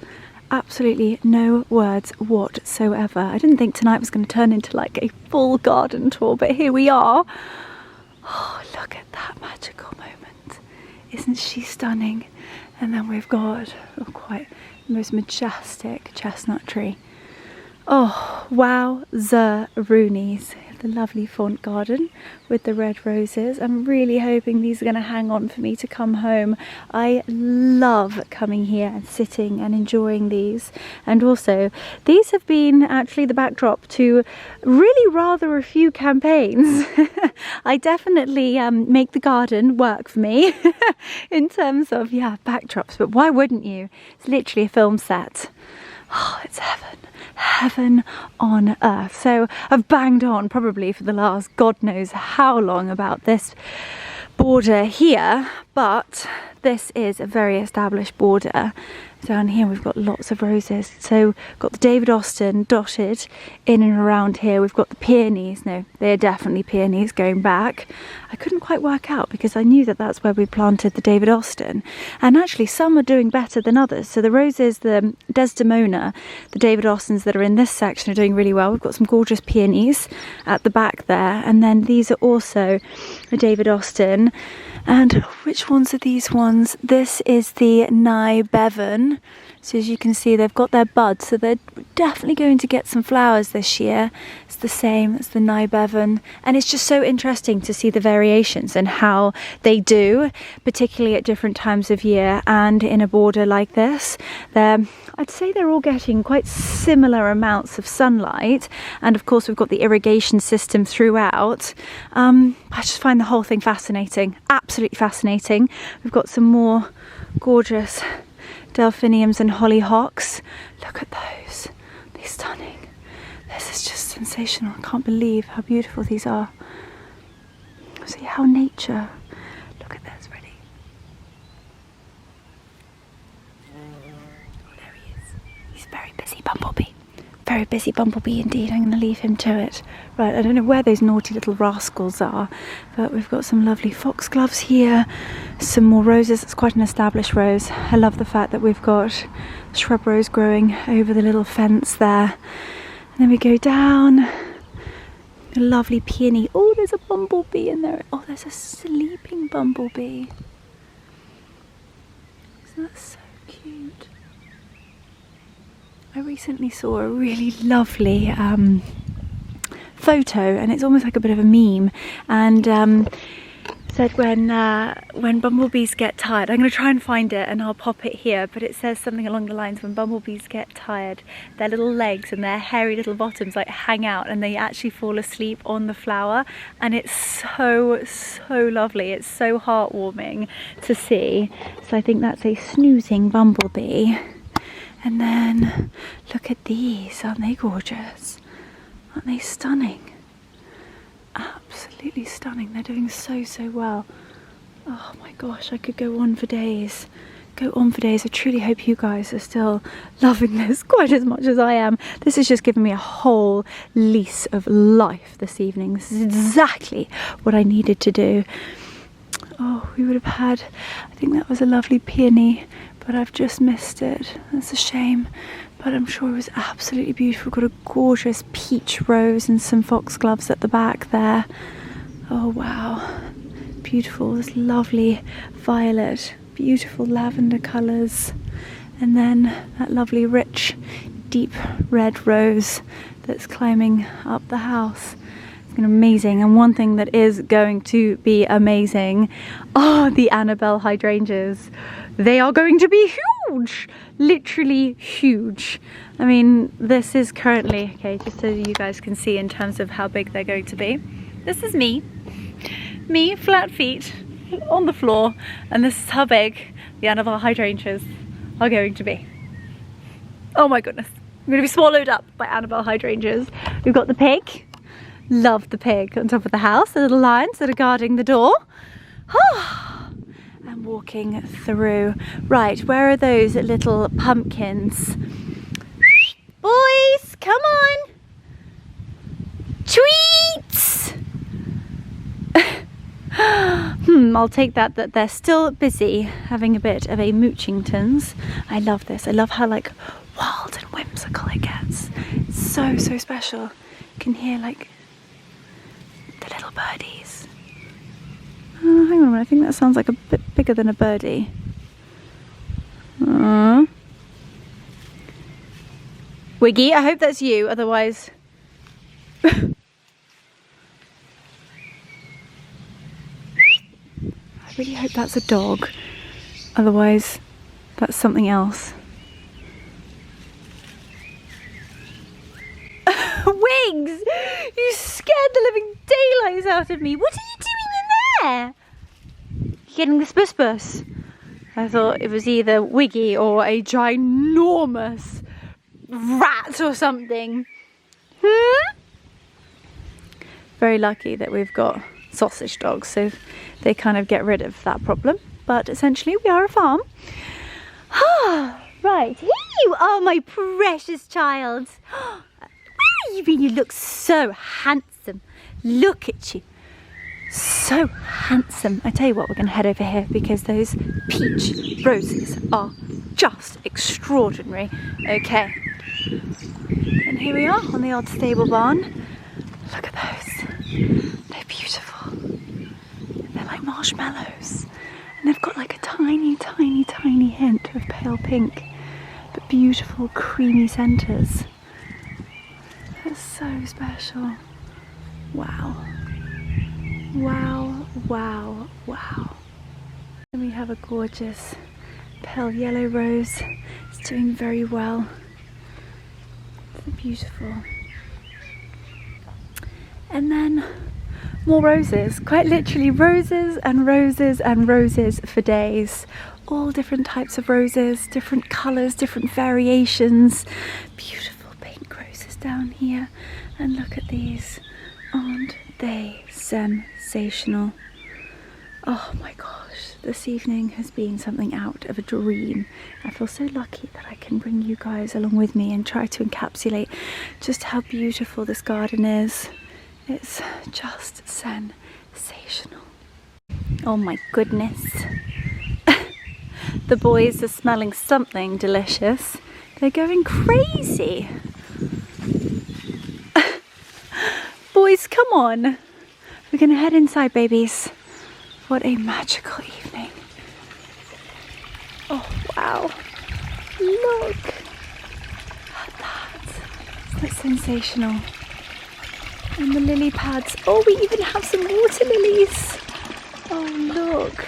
Absolutely no words whatsoever. I didn't think tonight was going to turn into like a full garden tour, but here we are. Oh, look at that magical moment. Isn't she stunning? And then we've got quite the most majestic chestnut tree. Oh, wow, Roonies. The lovely font garden with the red roses. I'm really hoping these are going to hang on for me to come home. I love coming here and sitting and enjoying these. And also, these have been actually the backdrop to really rather a few campaigns. I definitely make the garden work for me in terms of, yeah, backdrops. But why wouldn't you? It's literally a film set. Oh, it's heaven. Heaven on earth. So I've banged on probably for the last God knows how long about this border here, but this is a very established border. Down here we've got lots of roses. So got the David Austin dotted in and around here. We've got the peonies. No, they're definitely peonies going back. I couldn't quite work out because I knew that that's where we planted the David Austin. And actually some are doing better than others. So the roses, the Desdemona, the David Austins that are in this section are doing really well. We've got some gorgeous peonies at the back there. And then these are also a David Austin. And which ones are these ones? This is the Nye Bevan. So as you can see, they've got their buds, so they're definitely going to get some flowers this year. It's the same as the Nye Bevan. And it's just so interesting to see the variations and how they do, particularly at different times of year and in a border like this. I'd say they're all getting quite similar amounts of sunlight. And of course, we've got the irrigation system throughout. I just find the whole thing fascinating, absolutely fascinating. We've got some more gorgeous delphiniums and hollyhocks. Look at those, they're stunning. This is just sensational. I can't believe how beautiful these are. See how nature, look at this, ready? Oh, there he is. He's a very busy bumblebee. Very busy bumblebee indeed. I'm going to leave him to it. Right, I don't know where those naughty little rascals are, but we've got some lovely foxgloves here, some more roses. It's quite an established rose. I love the fact that we've got shrub rose growing over the little fence there. And then we go down, a lovely peony. Oh, there's a bumblebee in there. Oh, there's a sleeping bumblebee. Isn't that so cute? I recently saw a really lovely photo, and it's almost like a bit of a meme, and said when bumblebees get tired, I'm going to try and find it and I'll pop it here, but it says something along the lines, when bumblebees get tired, their little legs and their hairy little bottoms like hang out and they actually fall asleep on the flower, and it's so lovely. It's so heartwarming to see. So I think that's a snoozing bumblebee. And then look at these, aren't they gorgeous? Aren't they stunning? Absolutely stunning. They're doing so well. Oh my gosh, I could go on for days. Go on for days. I truly hope you guys are still loving this quite as much as I am. This has just given me a whole lease of life this evening. This is exactly what I needed to do. Oh, we would have had, I think that was a lovely peony, but I've just missed it. That's a shame, but I'm sure it was absolutely beautiful. Got a gorgeous peach rose and some foxgloves at the back there. Oh wow, beautiful. This lovely violet, beautiful lavender colours, and then that lovely rich deep red rose that's climbing up the house. It's been amazing. And one thing that is going to be amazing are the Annabelle hydrangeas. They are going to be huge, literally huge. I mean, this is currently, okay, just so you guys can see in terms of how big they're going to be. This is me, flat feet on the floor, and this is how big the Annabelle hydrangeas are going to be. Oh my goodness, I'm going to be swallowed up by Annabelle hydrangeas. We've got the pig, love the pig, on top of the house, the little lions that are guarding the door. And walking through. Right, where are those little pumpkins? Boys, come on! Treats! I'll take that they're still busy having a bit of a moochingtons. I love this. I love how like wild and whimsical it gets. It's so special. You can hear like the little birdies. Oh, hang on a minute, I think that sounds like a bit bigger than a birdie. Wiggy, I hope that's you, otherwise... I really hope that's a dog, otherwise that's something else. Wings! You scared the living daylights out of me. What are you doing in there? You're getting this bus. I thought it was either Wiggy or a ginormous rat or something. Very lucky that we've got sausage dogs, so they kind of get rid of that problem. But essentially we are a farm. Right, here you are, my precious child. Where have you been? You look so handsome. Look at you. So handsome. I tell you what, we're going to head over here because those peach roses are just extraordinary. Okay. And here we are on the old stable barn. Look at those. They're beautiful. They're like marshmallows. And they've got like a tiny hint of pale pink, but beautiful creamy centres. That's so special. Wow. Wow, wow, wow. And we have a gorgeous pale yellow rose. It's doing very well. It's beautiful. And then more roses, quite literally roses and roses and roses for days. All different types of roses, different colours, different variations. Beautiful pink roses down here. And look at these. Aren't they sensational? Oh my gosh, this evening has been something out of a dream. I feel so lucky that I can bring you guys along with me and try to encapsulate just how beautiful this garden is. It's just sensational. Oh my goodness. The boys are smelling something delicious. They're going crazy. Boys, come on. We're going to head inside, babies. What a magical evening. Oh, wow. Look at that. That's sensational. And the lily pads. Oh, we even have some water lilies. Oh, look.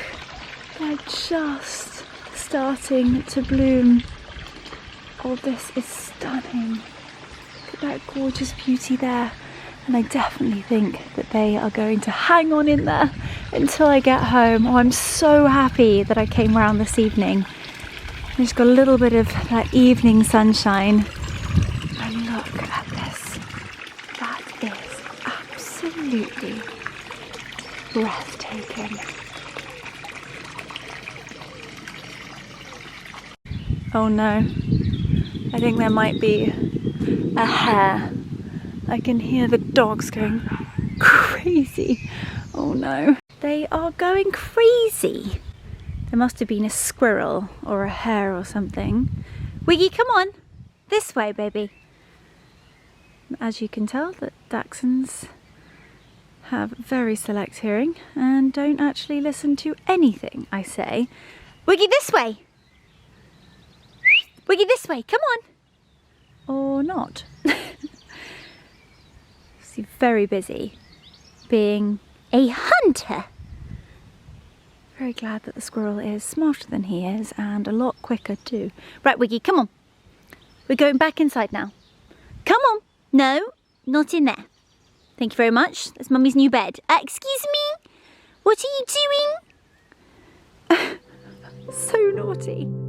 They're just starting to bloom. Oh, this is stunning. Look at that gorgeous beauty there. And I definitely think that they are going to hang on in there until I get home. Oh, I'm so happy that I came round this evening. I just got a little bit of that evening sunshine. And look at this. That is absolutely breathtaking. Oh no. I think there might be a hare. I can hear the dogs going crazy. Oh no. They are going crazy. There must have been a squirrel or a hare or something. Wiggy, come on. This way, baby. As you can tell, that dachshunds have very select hearing and don't actually listen to anything I say. Wiggy this way. Wiggy this way, come on. Or not. He's very busy being a hunter. Very glad that the squirrel is smarter than he is and a lot quicker too. Right, Wiggy, come on. We're going back inside now. Come on. No, not in there. Thank you very much. That's Mummy's new bed. Excuse me? What are you doing? So naughty.